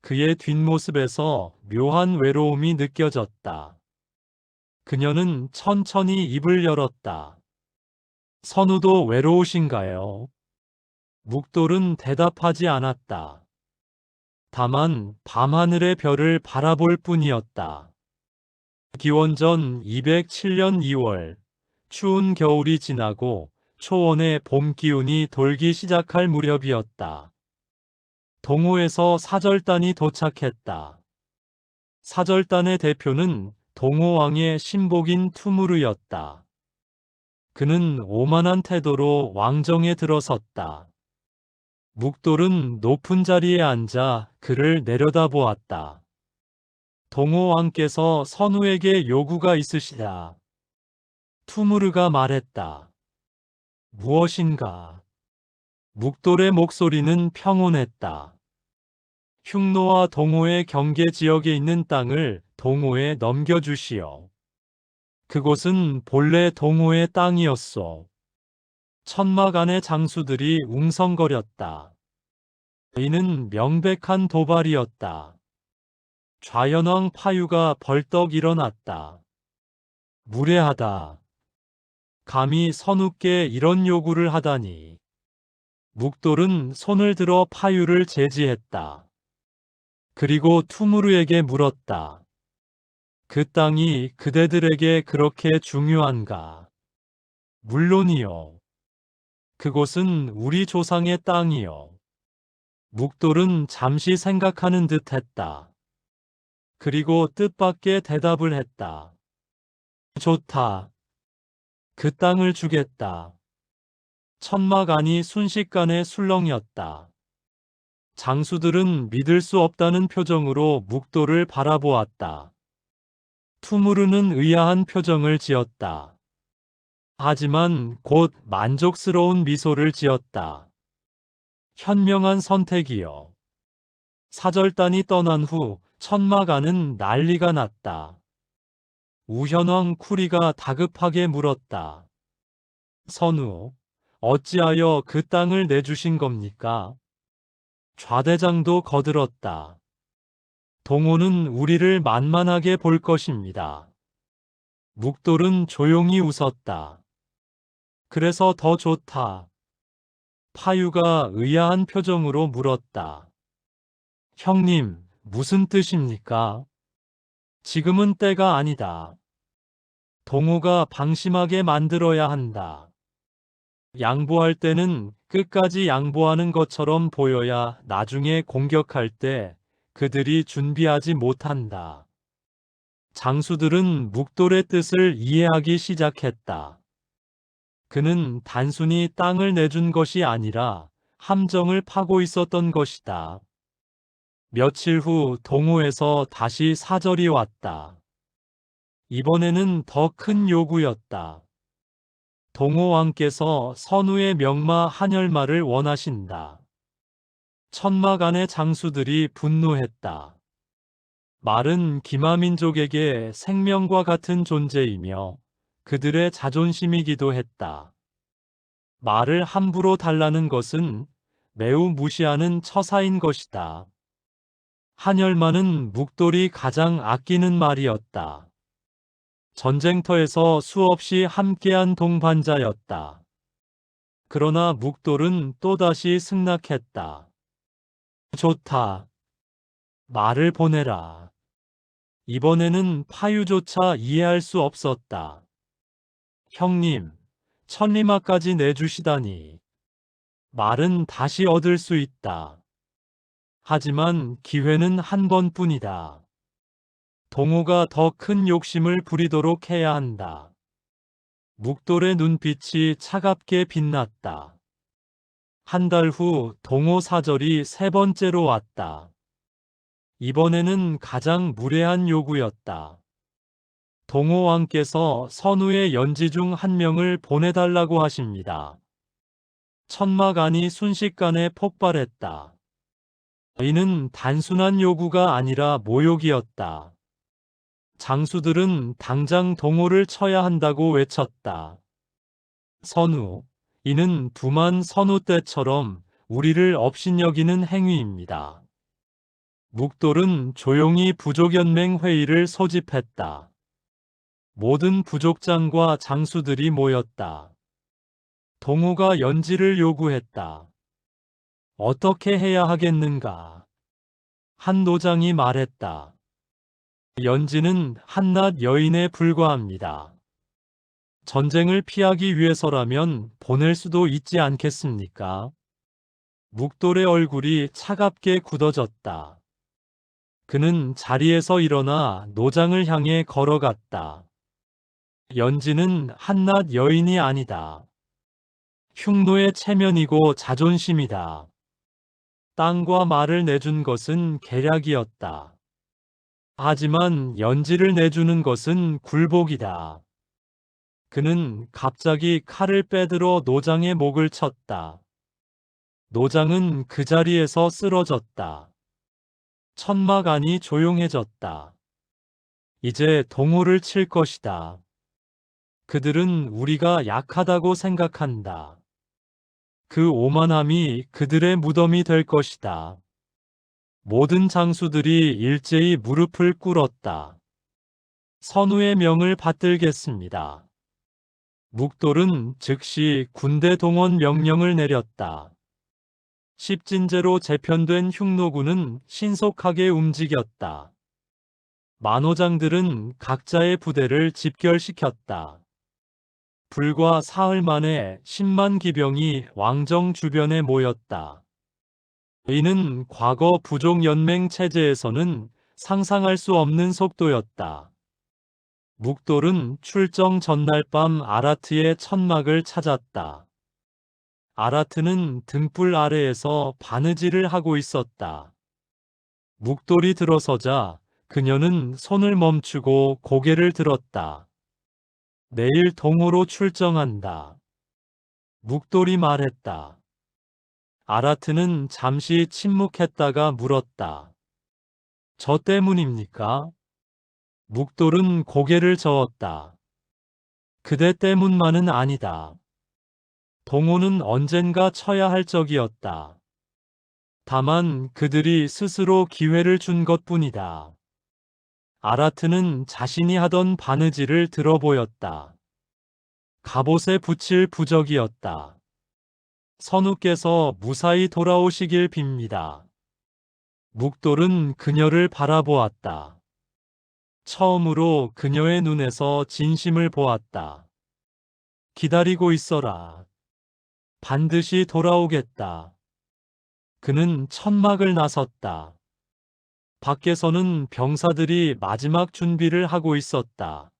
그의 뒷모습에서 묘한 외로움이 느껴졌다. 그녀는 천천히 입을 열었다. 선우도 외로우신가요? 묵돌은 대답하지 않았다. 다만 밤하늘의 별을 바라볼 뿐이었다. 기원전 207년 2월, 추운 겨울이 지나고 초원의 봄 기운이 돌기 시작할 무렵이었다. 동호에서 사절단이 도착했다. 사절단의 대표는 동호왕의 신복인 투무르였다. 그는 오만한 태도로 왕정에 들어섰다. 묵돌은 높은 자리에 앉아 그를 내려다보았다. 동호 왕께서 선우에게 요구가 있으시다. 투무르가 말했다. 무엇인가? 묵돌의 목소리는 평온했다. 흉노와 동호의 경계 지역에 있는 땅을 동호에 넘겨주시오. 그곳은 본래 동호의 땅이었소. 천막 안의 장수들이 웅성거렸다. 이는 명백한 도발이었다. 좌연왕 파유가 벌떡 일어났다. 무례하다. 감히 선우께 이런 요구를 하다니. 묵돌은 손을 들어 파유를 제지했다. 그리고 투무르에게 물었다. 그 땅이 그대들에게 그렇게 중요한가? 물론이요. 그곳은 우리 조상의 땅이요. 묵돌은 잠시 생각하는 듯 했다. 그리고 뜻밖의 대답을 했다. 좋다. 그 땅을 주겠다. 천막 안이 순식간에 술렁였다. 장수들은 믿을 수 없다는 표정으로 묵돌을 바라보았다. 투무르는 의아한 표정을 지었다. 하지만 곧 만족스러운 미소를 지었다. 현명한 선택이요. 사절단이 떠난 후 천막 안은 난리가 났다. 우현왕 쿠리가 다급하게 물었다. 선우, 어찌하여 그 땅을 내주신 겁니까? 좌대장도 거들었다. 동호는 우리를 만만하게 볼 것입니다. 묵돌은 조용히 웃었다. 그래서 더 좋다. 파유가 의아한 표정으로 물었다. 형님, 무슨 뜻입니까? 지금은 때가 아니다. 동호가 방심하게 만들어야 한다. 양보할 때는 끝까지 양보하는 것처럼 보여야 나중에 공격할 때 그들이 준비하지 못한다. 장수들은 묵돌의 뜻을 이해하기 시작했다. 그는 단순히 땅을 내준 것이 아니라 함정을 파고 있었던 것이다. 며칠 후 동호에서 다시 사절이 왔다. 이번에는 더 큰 요구였다. 동호 왕께서 선우의 명마 한열마를 원하신다. 천막 안의 장수들이 분노했다. 말은 기마민족에게 생명과 같은 존재이며 그들의 자존심이기도 했다. 말을 함부로 달라는 것은 매우 무시하는 처사인 것이다. 한열마는 묵돌이 가장 아끼는 말이었다. 전쟁터에서 수없이 함께한 동반자였다. 그러나 묵돌은 또다시 승낙했다. 좋다. 말을 보내라. 이번에는 파유조차 이해할 수 없었다. 형님, 천리마까지 내주시다니. 말은 다시 얻을 수 있다. 하지만 기회는 한 번뿐이다. 동호가 더 큰 욕심을 부리도록 해야 한다. 묵돌의 눈빛이 차갑게 빛났다. 한 달 후 동호 사절이 세 번째로 왔다. 이번에는 가장 무례한 요구였다. 동호 왕께서 선우의 연지 중 한 명을 보내달라고 하십니다. 천막 안이 순식간에 폭발했다. 이는 단순한 요구가 아니라 모욕이었다. 장수들은 당장 동호를 쳐야 한다고 외쳤다. 선우, 이는 두만 선우 때처럼 우리를 업신여기는 행위입니다. 묵돌은 조용히 부족연맹 회의를 소집했다. 모든 부족장과 장수들이 모였다. 동호가 연지를 요구했다. 어떻게 해야 하겠는가? 한 노장이 말했다. 연지는 한낱 여인에 불과합니다. 전쟁을 피하기 위해서라면 보낼 수도 있지 않겠습니까? 묵돌의 얼굴이 차갑게 굳어졌다. 그는 자리에서 일어나 노장을 향해 걸어갔다. 연지는 한낱 여인이 아니다. 흉노의 체면이고 자존심이다. 땅과 말을 내준 것은 계략이었다. 하지만 연지를 내주는 것은 굴복이다. 그는 갑자기 칼을 빼들어 노장의 목을 쳤다. 노장은 그 자리에서 쓰러졌다. 천막 안이 조용해졌다. 이제 동호를 칠 것이다. 그들은 우리가 약하다고 생각한다. 그 오만함이 그들의 무덤이 될 것이다. 모든 장수들이 일제히 무릎을 꿇었다. 선우의 명을 받들겠습니다. 묵돌은 즉시 군대 동원 명령을 내렸다. 십진제로 재편된 흉노군은 신속하게 움직였다. 만호장들은 각자의 부대를 집결시켰다. 불과 사흘 만에 10만 기병이 왕정 주변에 모였다. 이는 과거 부족연맹 체제에서는 상상할 수 없는 속도였다. 묵돌은 출정 전날 밤 아라트의 천막을 찾았다. 아라트는 등불 아래에서 바느질을 하고 있었다. 묵돌이 들어서자 그녀는 손을 멈추고 고개를 들었다. 내일 동호로 출정한다. 묵돌이 말했다. 아라트는 잠시 침묵했다가 물었다. 저 때문입니까? 묵돌은 고개를 저었다. 그대 때문만은 아니다. 동호는 언젠가 쳐야 할 적이었다. 다만 그들이 스스로 기회를 준 것뿐이다. 아라트는 자신이 하던 바느질을 들어보였다. 갑옷에 붙일 부적이었다. 선우께서 무사히 돌아오시길 빕니다. 묵돌은 그녀를 바라보았다. 처음으로 그녀의 눈에서 진심을 보았다. 기다리고 있어라. 반드시 돌아오겠다. 그는 천막을 나섰다. 밖에서는 병사들이 마지막 준비를 하고 있었다.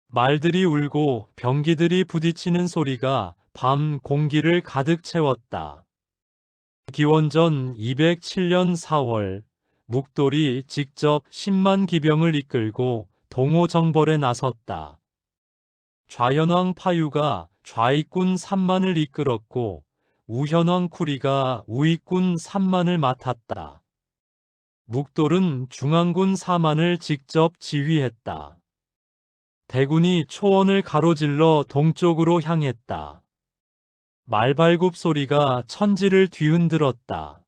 말들이 울고 병기들이 부딪히는 소리가 밤 공기를 가득 채웠다. 기원전 207년 4월, 묵돌이 직접 10만 기병을 이끌고 동호 정벌에 나섰다. 좌현왕 파유가 좌익군 3만을 이끌었고 우현왕 쿠리가 우익군 3만을 맡았다. 묵돌은 중앙군 4만을 직접 지휘했다. 대군이 초원을 가로질러 동쪽으로 향했다. 말발굽 소리가 천지를 뒤흔들었다.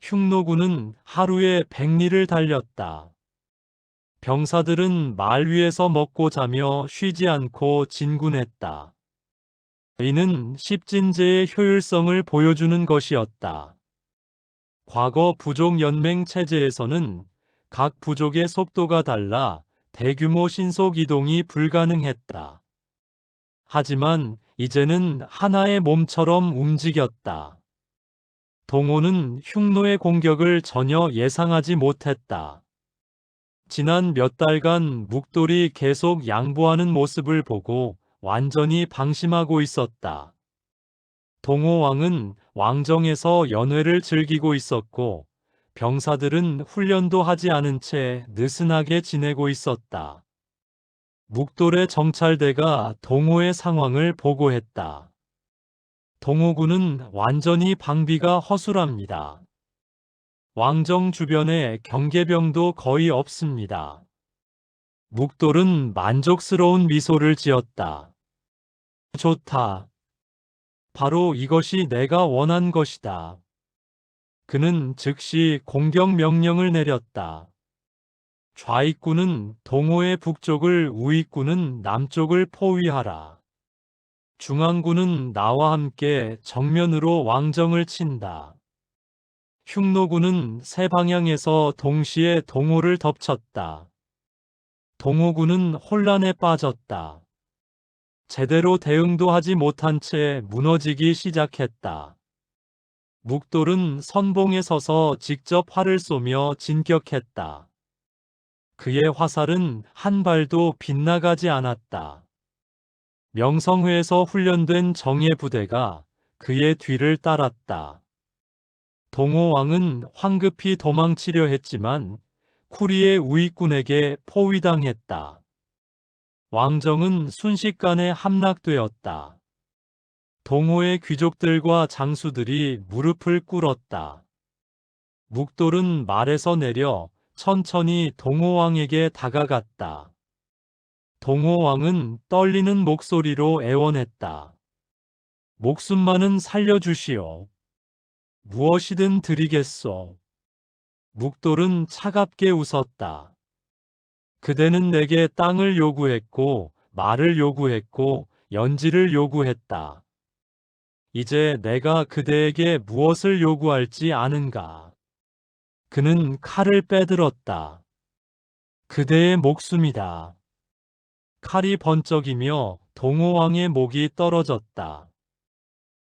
흉노군은 하루에 100리를 달렸다. 병사들은 말 위에서 먹고 자며 쉬지 않고 진군했다. 이는 십진제의 효율성을 보여주는 것이었다. 과거 부족 연맹 체제에서는 각 부족의 속도가 달라 대규모 신속 이동이 불가능했다. 하지만 이제는 하나의 몸처럼 움직였다. 동호는 흉노의 공격을 전혀 예상하지 못했다. 지난 몇 달간 묵돌이 계속 양보하는 모습을 보고 완전히 방심하고 있었다. 동호 왕은 왕정에서 연회를 즐기고 있었고 병사들은 훈련도 하지 않은 채 느슨하게 지내고 있었다. 묵돌의 정찰대가 동호의 상황을 보고했다. 동호군은 완전히 방비가 허술합니다. 왕정 주변에 경계병도 거의 없습니다. 묵돌은 만족스러운 미소를 지었다. 좋다. 바로 이것이 내가 원한 것이다. 그는 즉시 공격 명령을 내렸다. 좌익군은 동호의 북쪽을, 우익군은 남쪽을 포위하라. 중앙군은 나와 함께 정면으로 왕정을 친다. 흉노군은 세 방향에서 동시에 동호를 덮쳤다. 동호군은 혼란에 빠졌다. 제대로 대응도 하지 못한 채 무너지기 시작했다. 묵돌은 선봉에 서서 직접 활을 쏘며 진격했다. 그의 화살은 한 발도 빗나가지 않았다. 명성회에서 훈련된 정예 부대가 그의 뒤를 따랐다. 동호왕은 황급히 도망치려 했지만 쿠리의 우익군에게 포위당했다. 왕정은 순식간에 함락되었다. 동호의 귀족들과 장수들이 무릎을 꿇었다. 묵돌은 말에서 내려 천천히 동호왕에게 다가갔다. 동호왕은 떨리는 목소리로 애원했다. 목숨만은 살려주시오. 무엇이든 드리겠소. 묵돌은 차갑게 웃었다. 그대는 내게 땅을 요구했고, 말을 요구했고, 연지를 요구했다. 이제 내가 그대에게 무엇을 요구할지 아는가? 그는 칼을 빼들었다. 그대의 목숨이다. 칼이 번쩍이며 동호왕의 목이 떨어졌다.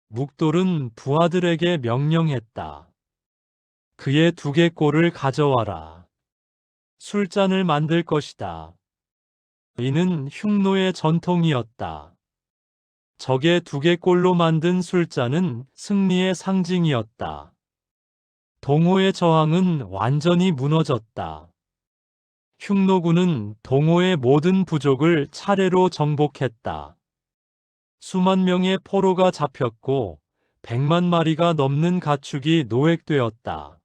묵돌은 부하들에게 명령했다. 그의 두개골을 가져와라. 술잔을 만들 것이다. 이는 흉노의 전통이었다. 적의 두개골로 만든 술잔은 승리의 상징이었다. 동호의 저항은 완전히 무너졌다. 흉노군은 동호의 모든 부족을 차례로 정복했다. 수만 명의 포로가 잡혔고 100만 마리가 넘는 가축이 노획되었다.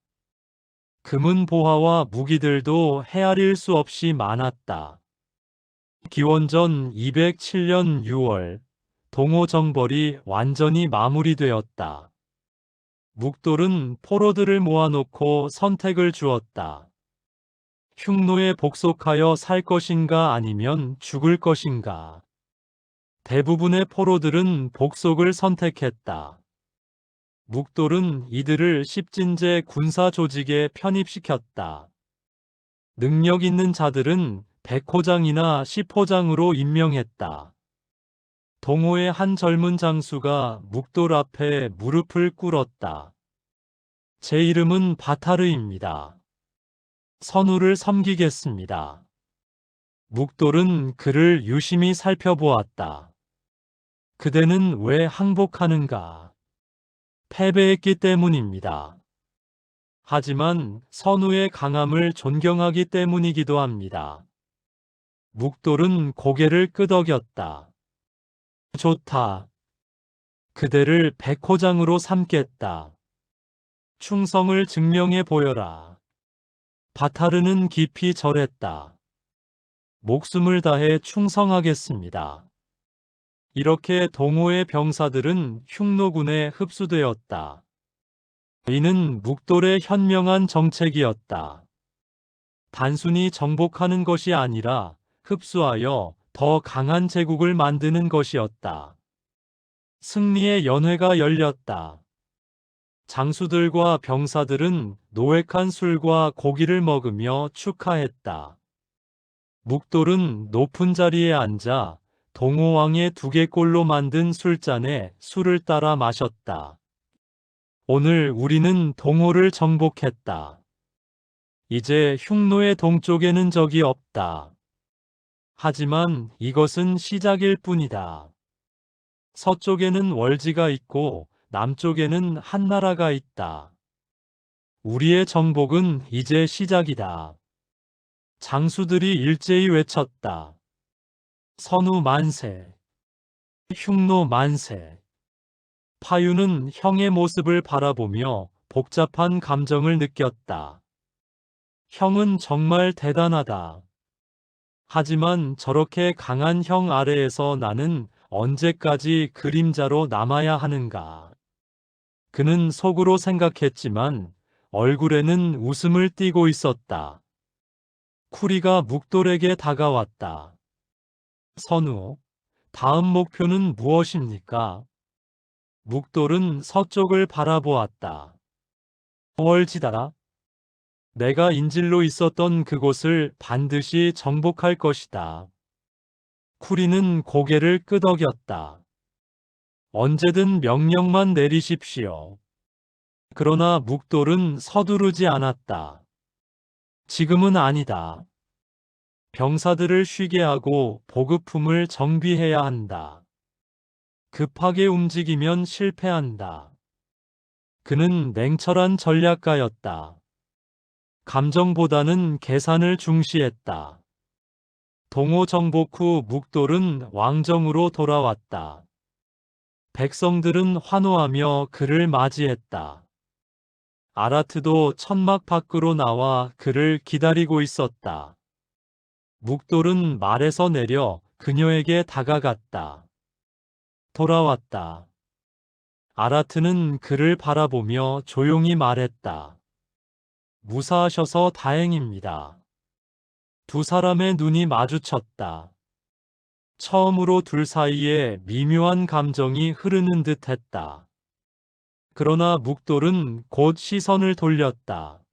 금은 보화와 무기들도 헤아릴 수 없이 많았다. 기원전 207년 6월, 동호 정벌이 완전히 마무리되었다. 묵돌은 포로들을 모아놓고 선택을 주었다. 흉노에 복속하여 살 것인가 아니면 죽을 것인가. 대부분의 포로들은 복속을 선택했다. 묵돌은 이들을 십진제 군사 조직에 편입시켰다. 능력 있는 자들은 백호장이나 십호장으로 임명했다. 동호의 한 젊은 장수가 묵돌 앞에 무릎을 꿇었다. 제 이름은 바타르입니다. 선우를 섬기겠습니다. 묵돌은 그를 유심히 살펴보았다. 그대는 왜 항복하는가? 패배했기 때문입니다. 하지만 선우의 강함을 존경하기 때문이기도 합니다. 묵돌은 고개를 끄덕였다. 좋다. 그대를 백호장으로 삼겠다. 충성을 증명해 보여라. 바타르는 깊이 절했다. 목숨을 다해 충성하겠습니다. 이렇게 동호의 병사들은 흉노군에 흡수되었다. 이는 묵돌의 현명한 정책이었다. 단순히 정복하는 것이 아니라 흡수하여 더 강한 제국을 만드는 것이었다. 승리의 연회가 열렸다. 장수들과 병사들은 노획한 술과 고기를 먹으며 축하했다. 묵돌은 높은 자리에 앉아 동호왕의 두개골로 만든 술잔에 술을 따라 마셨다. 오늘 우리는 동호를 정복했다. 이제 흉노의 동쪽에는 적이 없다. 하지만 이것은 시작일 뿐이다. 서쪽에는 월지가 있고 남쪽에는 한나라가 있다. 우리의 정복은 이제 시작이다. 장수들이 일제히 외쳤다. 선우 만세, 흉노 만세. 파유는 형의 모습을 바라보며 복잡한 감정을 느꼈다. 형은 정말 대단하다. 하지만 저렇게 강한 형 아래에서 나는 언제까지 그림자로 남아야 하는가. 그는 속으로 생각했지만 얼굴에는 웃음을 띠고 있었다. 쿠리가 묵돌에게 다가왔다. 선우, 다음 목표는 무엇입니까? 묵돌은 서쪽을 바라보았다. 월지다. 내가 인질로 있었던 그곳을 반드시 정복할 것이다. 쿠리는 고개를 끄덕였다. 언제든 명령만 내리십시오. 그러나 묵돌은 서두르지 않았다. 지금은 아니다. 병사들을 쉬게 하고 보급품을 정비해야 한다. 급하게 움직이면 실패한다. 그는 냉철한 전략가였다. 감정보다는 계산을 중시했다. 동호 정복 후 묵돌은 왕정으로 돌아왔다. 백성들은 환호하며 그를 맞이했다. 아라트도 천막 밖으로 나와 그를 기다리고 있었다. 묵돌은 말에서 내려 그녀에게 다가갔다. 돌아왔다. 아라트는 그를 바라보며 조용히 말했다. 무사하셔서 다행입니다. 두 사람의 눈이 마주쳤다. 처음으로 둘 사이에 미묘한 감정이 흐르는 듯 했다. 그러나 묵돌은 곧 시선을 돌렸다.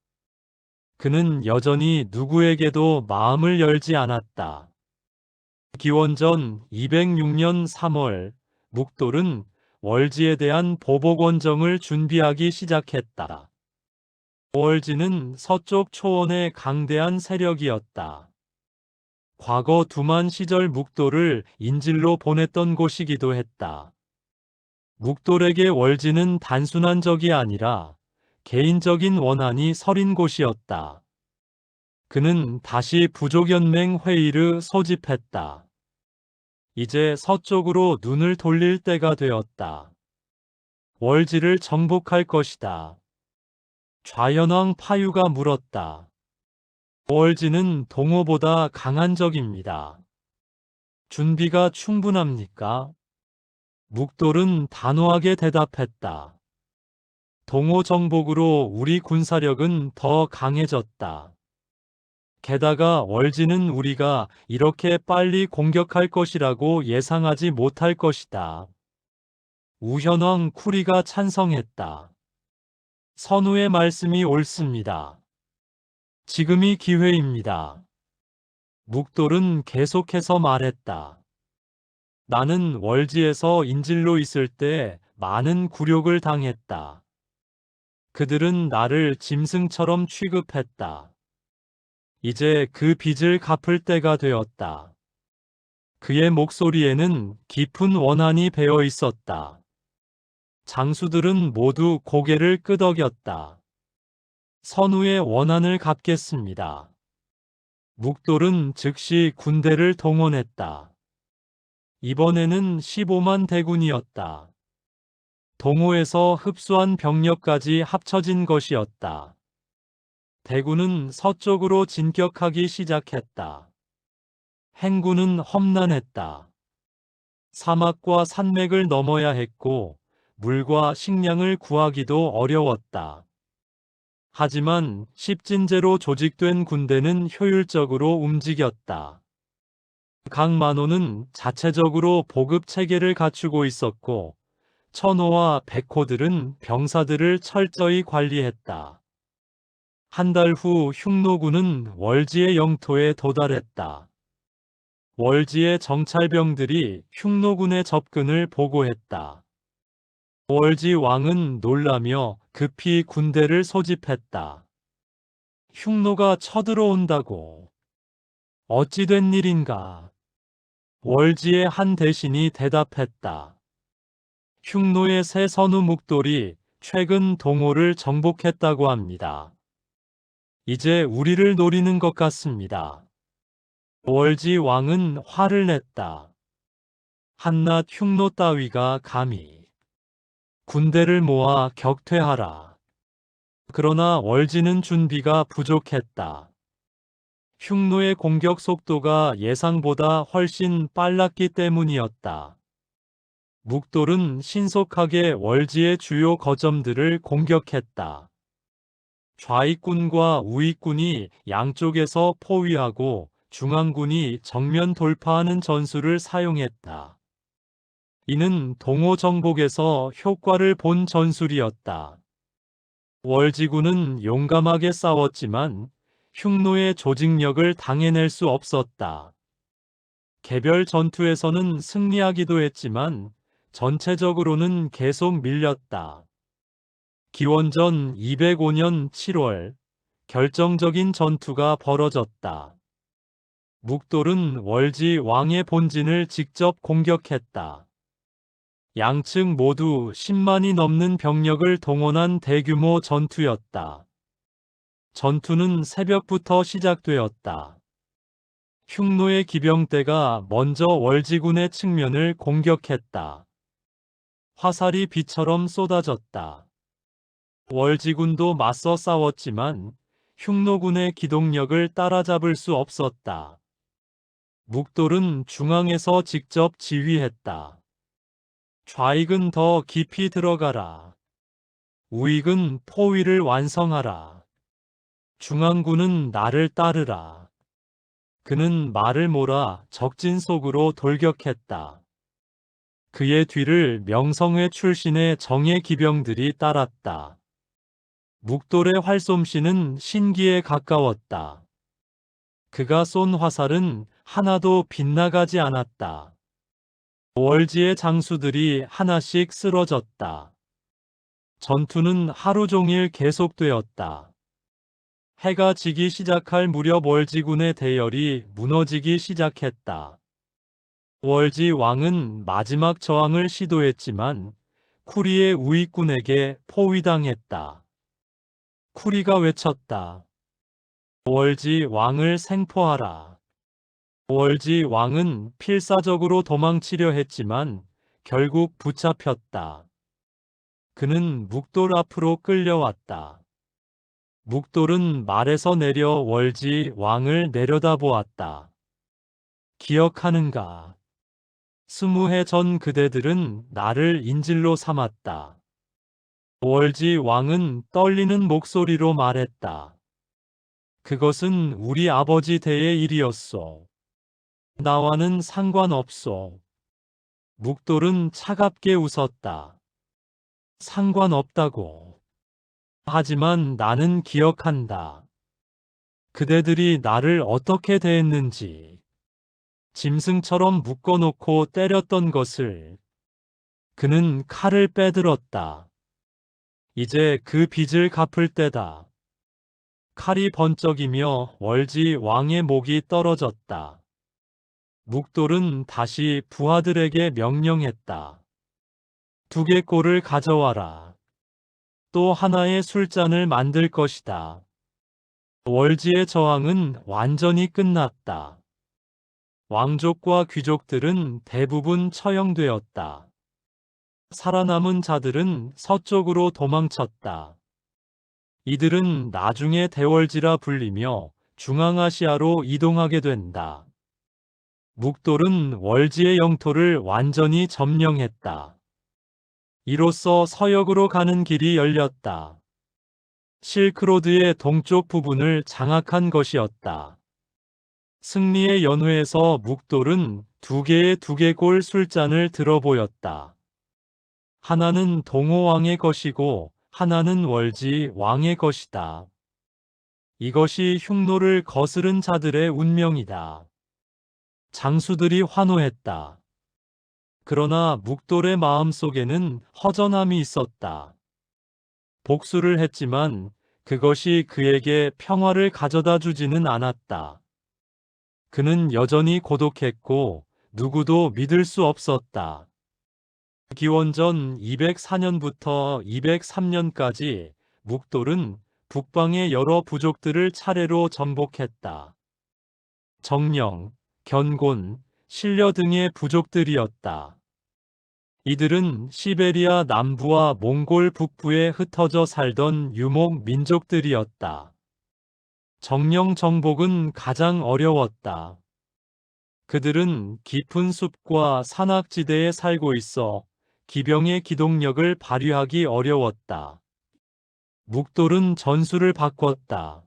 그는 여전히 누구에게도 마음을 열지 않았다. 기원전 206년 3월, 묵돌은 월지에 대한 보복 원정을 준비하기 시작했다. 월지는 서쪽 초원의 강대한 세력이었다. 과거 두만 시절 묵돌을 인질로 보냈던 곳이기도 했다. 묵돌에게 월지는 단순한 적이 아니라 개인적인 원한이 서린 곳이었다. 그는 다시 부족연맹 회의를 소집했다. 이제 서쪽으로 눈을 돌릴 때가 되었다. 월지를 정복할 것이다. 좌연왕 파유가 물었다. 월지는 동호보다 강한 적입니다. 준비가 충분합니까? 묵돌은 단호하게 대답했다. 동호 정복으로 우리 군사력은 더 강해졌다. 게다가 월지는 우리가 이렇게 빨리 공격할 것이라고 예상하지 못할 것이다. 우현왕 쿠리가 찬성했다. 선우의 말씀이 옳습니다. 지금이 기회입니다. 묵돌은 계속해서 말했다. 나는 월지에서 인질로 있을 때 많은 굴욕을 당했다. 그들은 나를 짐승처럼 취급했다. 이제 그 빚을 갚을 때가 되었다. 그의 목소리에는 깊은 원한이 배어 있었다. 장수들은 모두 고개를 끄덕였다. 선우의 원한을 갚겠습니다. 묵돌은 즉시 군대를 동원했다. 이번에는 15만 대군이었다. 동호에서 흡수한 병력까지 합쳐진 것이었다. 대군은 서쪽으로 진격하기 시작했다. 행군은 험난했다. 사막과 산맥을 넘어야 했고 물과 식량을 구하기도 어려웠다. 하지만 십진제로 조직된 군대는 효율적으로 움직였다. 각 만호는 자체적으로 보급 체계를 갖추고 있었고 천호와 백호들은 병사들을 철저히 관리했다. 한 달 후 흉노군은 월지의 영토에 도달했다. 월지의 정찰병들이 흉노군의 접근을 보고했다. 월지 왕은 놀라며 급히 군대를 소집했다. 흉노가 쳐들어온다고. 어찌 된 일인가? 월지의 한 대신이 대답했다. 흉노의 새 선우 묵돌이 최근 동호를 정복했다고 합니다. 이제 우리를 노리는 것 같습니다. 월지 왕은 화를 냈다. 한낱 흉노 따위가 감히 군대를 모아 격퇴하라. 그러나 월지는 준비가 부족했다. 흉노의 공격 속도가 예상보다 훨씬 빨랐기 때문이었다. 묵돌은 신속하게 월지의 주요 거점들을 공격했다. 좌익군과 우익군이 양쪽에서 포위하고 중앙군이 정면 돌파하는 전술을 사용했다. 이는 동호 정복에서 효과를 본 전술이었다. 월지군은 용감하게 싸웠지만 흉노의 조직력을 당해낼 수 없었다. 개별 전투에서는 승리하기도 했지만 전체적으로는 계속 밀렸다. 기원전 205년 7월, 결정적인 전투가 벌어졌다. 묵돌은 월지 왕의 본진을 직접 공격했다. 양측 모두 10만이 넘는 병력을 동원한 대규모 전투였다. 전투는 새벽부터 시작되었다. 흉노의 기병대가 먼저 월지군의 측면을 공격했다. 화살이 비처럼 쏟아졌다. 월지군도 맞서 싸웠지만 흉노군의 기동력을 따라잡을 수 없었다. 묵돌은 중앙에서 직접 지휘했다. 좌익은 더 깊이 들어가라. 우익은 포위를 완성하라. 중앙군은 나를 따르라. 그는 말을 몰아 적진 속으로 돌격했다. 그의 뒤를 명성회 출신의 정예 기병들이 따랐다. 묵돌의 활솜씨는 신기에 가까웠다. 그가 쏜 화살은 하나도 빗나가지 않았다. 월지의 장수들이 하나씩 쓰러졌다. 전투는 하루 종일 계속되었다. 해가 지기 시작할 무렵 월지군의 대열이 무너지기 시작했다. 월지 왕은 마지막 저항을 시도했지만 쿠리의 우익군에게 포위당했다. 쿠리가 외쳤다. 월지 왕을 생포하라. 월지 왕은 필사적으로 도망치려 했지만 결국 붙잡혔다. 그는 묵돌 앞으로 끌려왔다. 묵돌은 말에서 내려 월지 왕을 내려다보았다. 기억하는가? 20해 전 그대들은 나를 인질로 삼았다. 월지 왕은 떨리는 목소리로 말했다. 그것은 우리 아버지 때의 일이었소. 나와는 상관없소. 묵돌은 차갑게 웃었다. 상관없다고. 하지만 나는 기억한다. 그대들이 나를 어떻게 대했는지. 짐승처럼 묶어놓고 때렸던 것을. 그는 칼을 빼들었다. 이제 그 빚을 갚을 때다. 칼이 번쩍이며 월지 왕의 목이 떨어졌다. 묵돌은 다시 부하들에게 명령했다. 두개골을 가져와라. 또 하나의 술잔을 만들 것이다. 월지의 저항은 완전히 끝났다. 왕족과 귀족들은 대부분 처형되었다. 살아남은 자들은 서쪽으로 도망쳤다. 이들은 나중에 대월지라 불리며 중앙아시아로 이동하게 된다. 묵돌은 월지의 영토를 완전히 점령했다. 이로써 서역으로 가는 길이 열렸다. 실크로드의 동쪽 부분을 장악한 것이었다. 승리의 연회에서 묵돌은 두 개의 두개골 술잔을 들어보였다. 하나는 동호왕의 것이고 하나는 월지 왕의 것이다. 이것이 흉노를 거스른 자들의 운명이다. 장수들이 환호했다. 그러나 묵돌의 마음속에는 허전함이 있었다. 복수를 했지만 그것이 그에게 평화를 가져다 주지는 않았다. 그는 여전히 고독했고 누구도 믿을 수 없었다. 기원전 204년부터 203년까지 묵돌은 북방의 여러 부족들을 차례로 정복했다. 정령, 견곤, 신려 등의 부족들이었다. 이들은 시베리아 남부와 몽골 북부에 흩어져 살던 유목 민족들이었다. 정령 정복은 가장 어려웠다. 그들은 깊은 숲과 산악지대에 살고 있어 기병의 기동력을 발휘하기 어려웠다. 묵돌은 전술을 바꿨다.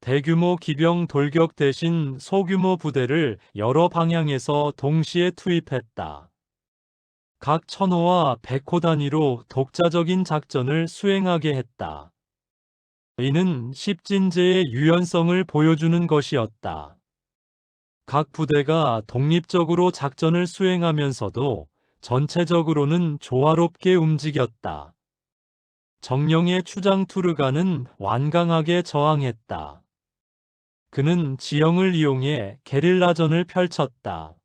대규모 기병 돌격 대신 소규모 부대를 여러 방향에서 동시에 투입했다. 각 천호와 백호 단위로 독자적인 작전을 수행하게 했다. 이는 십진제의 유연성을 보여주는 것이었다. 각 부대가 독립적으로 작전을 수행하면서도 전체적으로는 조화롭게 움직였다. 정령의 추장 투르가는 완강하게 저항했다. 그는 지형을 이용해 게릴라전을 펼쳤다.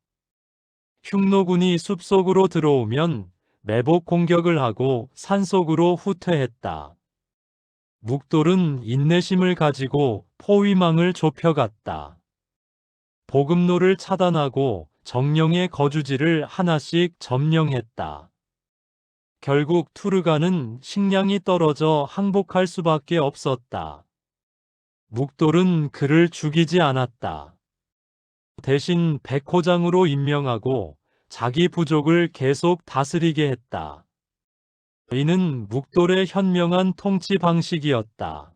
흉노군이 숲속으로 들어오면 매복 공격을 하고 산속으로 후퇴했다. 묵돌은 인내심을 가지고 포위망을 좁혀갔다. 보급로를 차단하고 정령의 거주지를 하나씩 점령했다. 결국 투르가는 식량이 떨어져 항복할 수밖에 없었다. 묵돌은 그를 죽이지 않았다. 대신 백호장으로 임명하고 자기 부족을 계속 다스리게 했다. 이는 묵돌의 현명한 통치 방식이었다.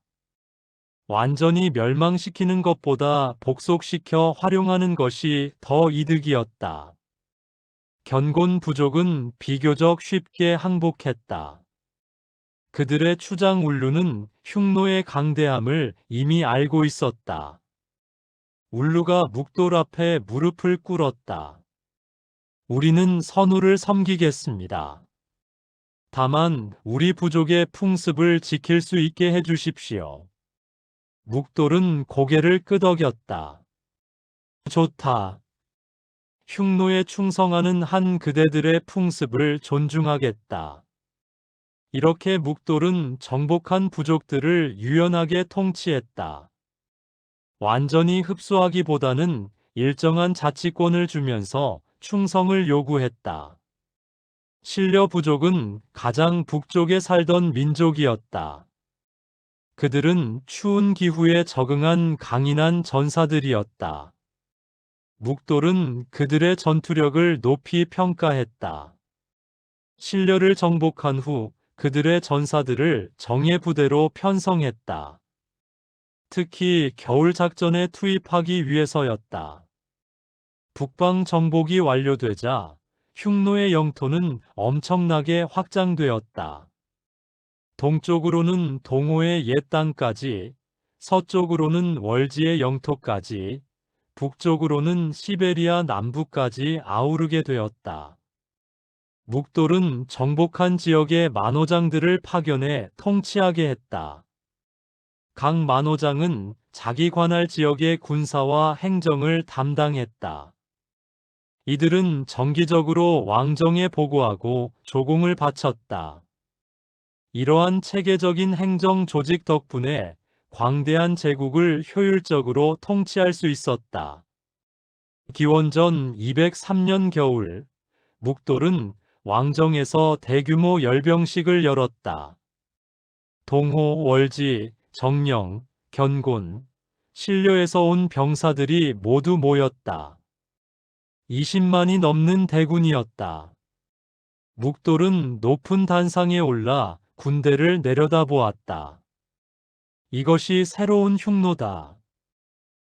완전히 멸망시키는 것보다 복속시켜 활용하는 것이 더 이득이었다. 견곤 부족은 비교적 쉽게 항복했다. 그들의 추장 울루는 흉노의 강대함을 이미 알고 있었다. 울루가 묵돌 앞에 무릎을 꿇었다. 우리는 선우를 섬기겠습니다. 다만 우리 부족의 풍습을 지킬 수 있게 해주십시오. 묵돌은 고개를 끄덕였다. 좋다. 흉노에 충성하는 한 그대들의 풍습을 존중하겠다. 이렇게 묵돌은 정복한 부족들을 유연하게 통치했다. 완전히 흡수하기보다는 일정한 자치권을 주면서 충성을 요구했다. 신려 부족은 가장 북쪽에 살던 민족이었다. 그들은 추운 기후에 적응한 강인한 전사들이었다. 묵돌은 그들의 전투력을 높이 평가했다. 신려를 정복한 후 그들의 전사들을 정예 부대로 편성했다. 특히 겨울 작전에 투입하기 위해서였다. 북방 정복이 완료되자 흉노의 영토는 엄청나게 확장되었다. 동쪽으로는 동호의 옛 땅까지, 서쪽으로는 월지의 영토까지, 북쪽으로는 시베리아 남부까지 아우르게 되었다. 묵돌은 정복한 지역의 만호장들을 파견해 통치하게 했다. 각 만호장은 자기 관할 지역의 군사와 행정을 담당했다. 이들은 정기적으로 왕정에 보고하고 조공을 바쳤다. 이러한 체계적인 행정 조직 덕분에 광대한 제국을 효율적으로 통치할 수 있었다. 기원전 203년 겨울, 묵돌은 왕정에서 대규모 열병식을 열었다. 동호, 월지, 정령, 견곤, 신려에서 온 병사들이 모두 모였다. 20만이 넘는 대군이었다. 묵돌은 높은 단상에 올라 군대를 내려다보았다. 이것이 새로운 흉노다.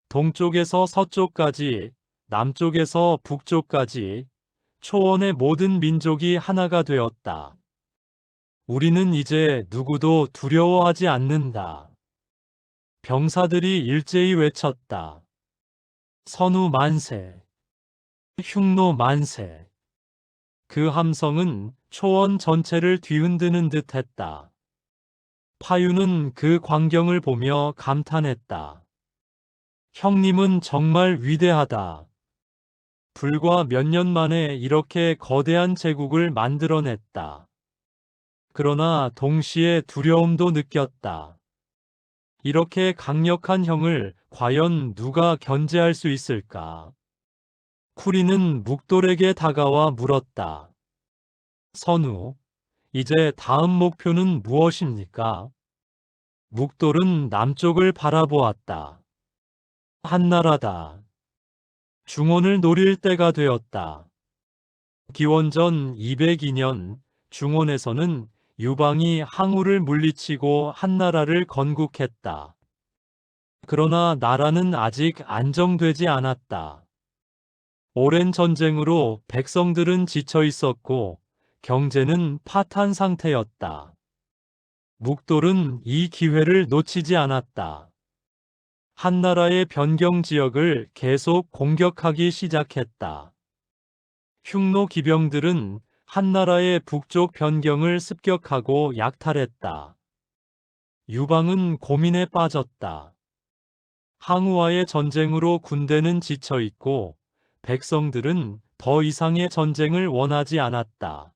동쪽에서 서쪽까지, 남쪽에서 북쪽까지 초원의 모든 민족이 하나가 되었다. 우리는 이제 누구도 두려워하지 않는다. 병사들이 일제히 외쳤다. 선우 만세, 흉노 만세. 그 함성은 초원 전체를 뒤흔드는 듯 했다. 파유는 그 광경을 보며 감탄했다. 형님은 정말 위대하다. 불과 몇 년 만에 이렇게 거대한 제국을 만들어냈다. 그러나 동시에 두려움도 느꼈다. 이렇게 강력한 형을 과연 누가 견제할 수 있을까? 쿠리는 묵돌에게 다가와 물었다. 선우, 이제 다음 목표는 무엇입니까? 묵돌은 남쪽을 바라보았다. 한나라다. 중원을 노릴 때가 되었다. 기원전 202년 중원에서는 유방이 항우를 물리치고 한나라를 건국했다. 그러나 나라는 아직 안정되지 않았다. 오랜 전쟁으로 백성들은 지쳐 있었고 경제는 파탄 상태였다. 묵돌은 이 기회를 놓치지 않았다. 한나라의 변경 지역을 계속 공격하기 시작했다. 흉노 기병들은 한나라의 북쪽 변경을 습격하고 약탈했다. 유방은 고민에 빠졌다. 항우와의 전쟁으로 군대는 지쳐 있고 백성들은 더 이상의 전쟁을 원하지 않았다.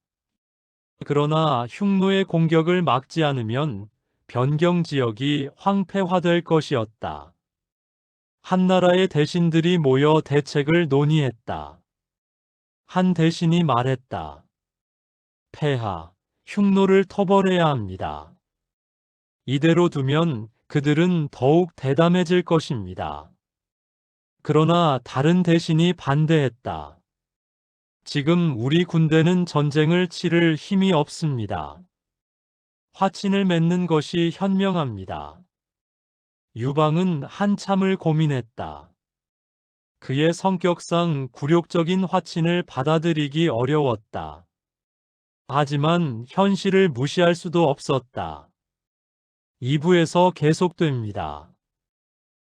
그러나 흉노의 공격을 막지 않으면 변경 지역이 황폐화될 것이었다. 한나라의 대신들이 모여 대책을 논의했다. 한 대신이 말했다. 폐하, 흉노를 터벌해야 합니다. 이대로 두면 그들은 더욱 대담해질 것입니다. 그러나 다른 대신이 반대했다. 지금 우리 군대는 전쟁을 치를 힘이 없습니다. 화친을 맺는 것이 현명합니다. 유방은 한참을 고민했다. 그의 성격상 굴욕적인 화친을 받아들이기 어려웠다. 하지만 현실을 무시할 수도 없었다. 2부에서 계속됩니다.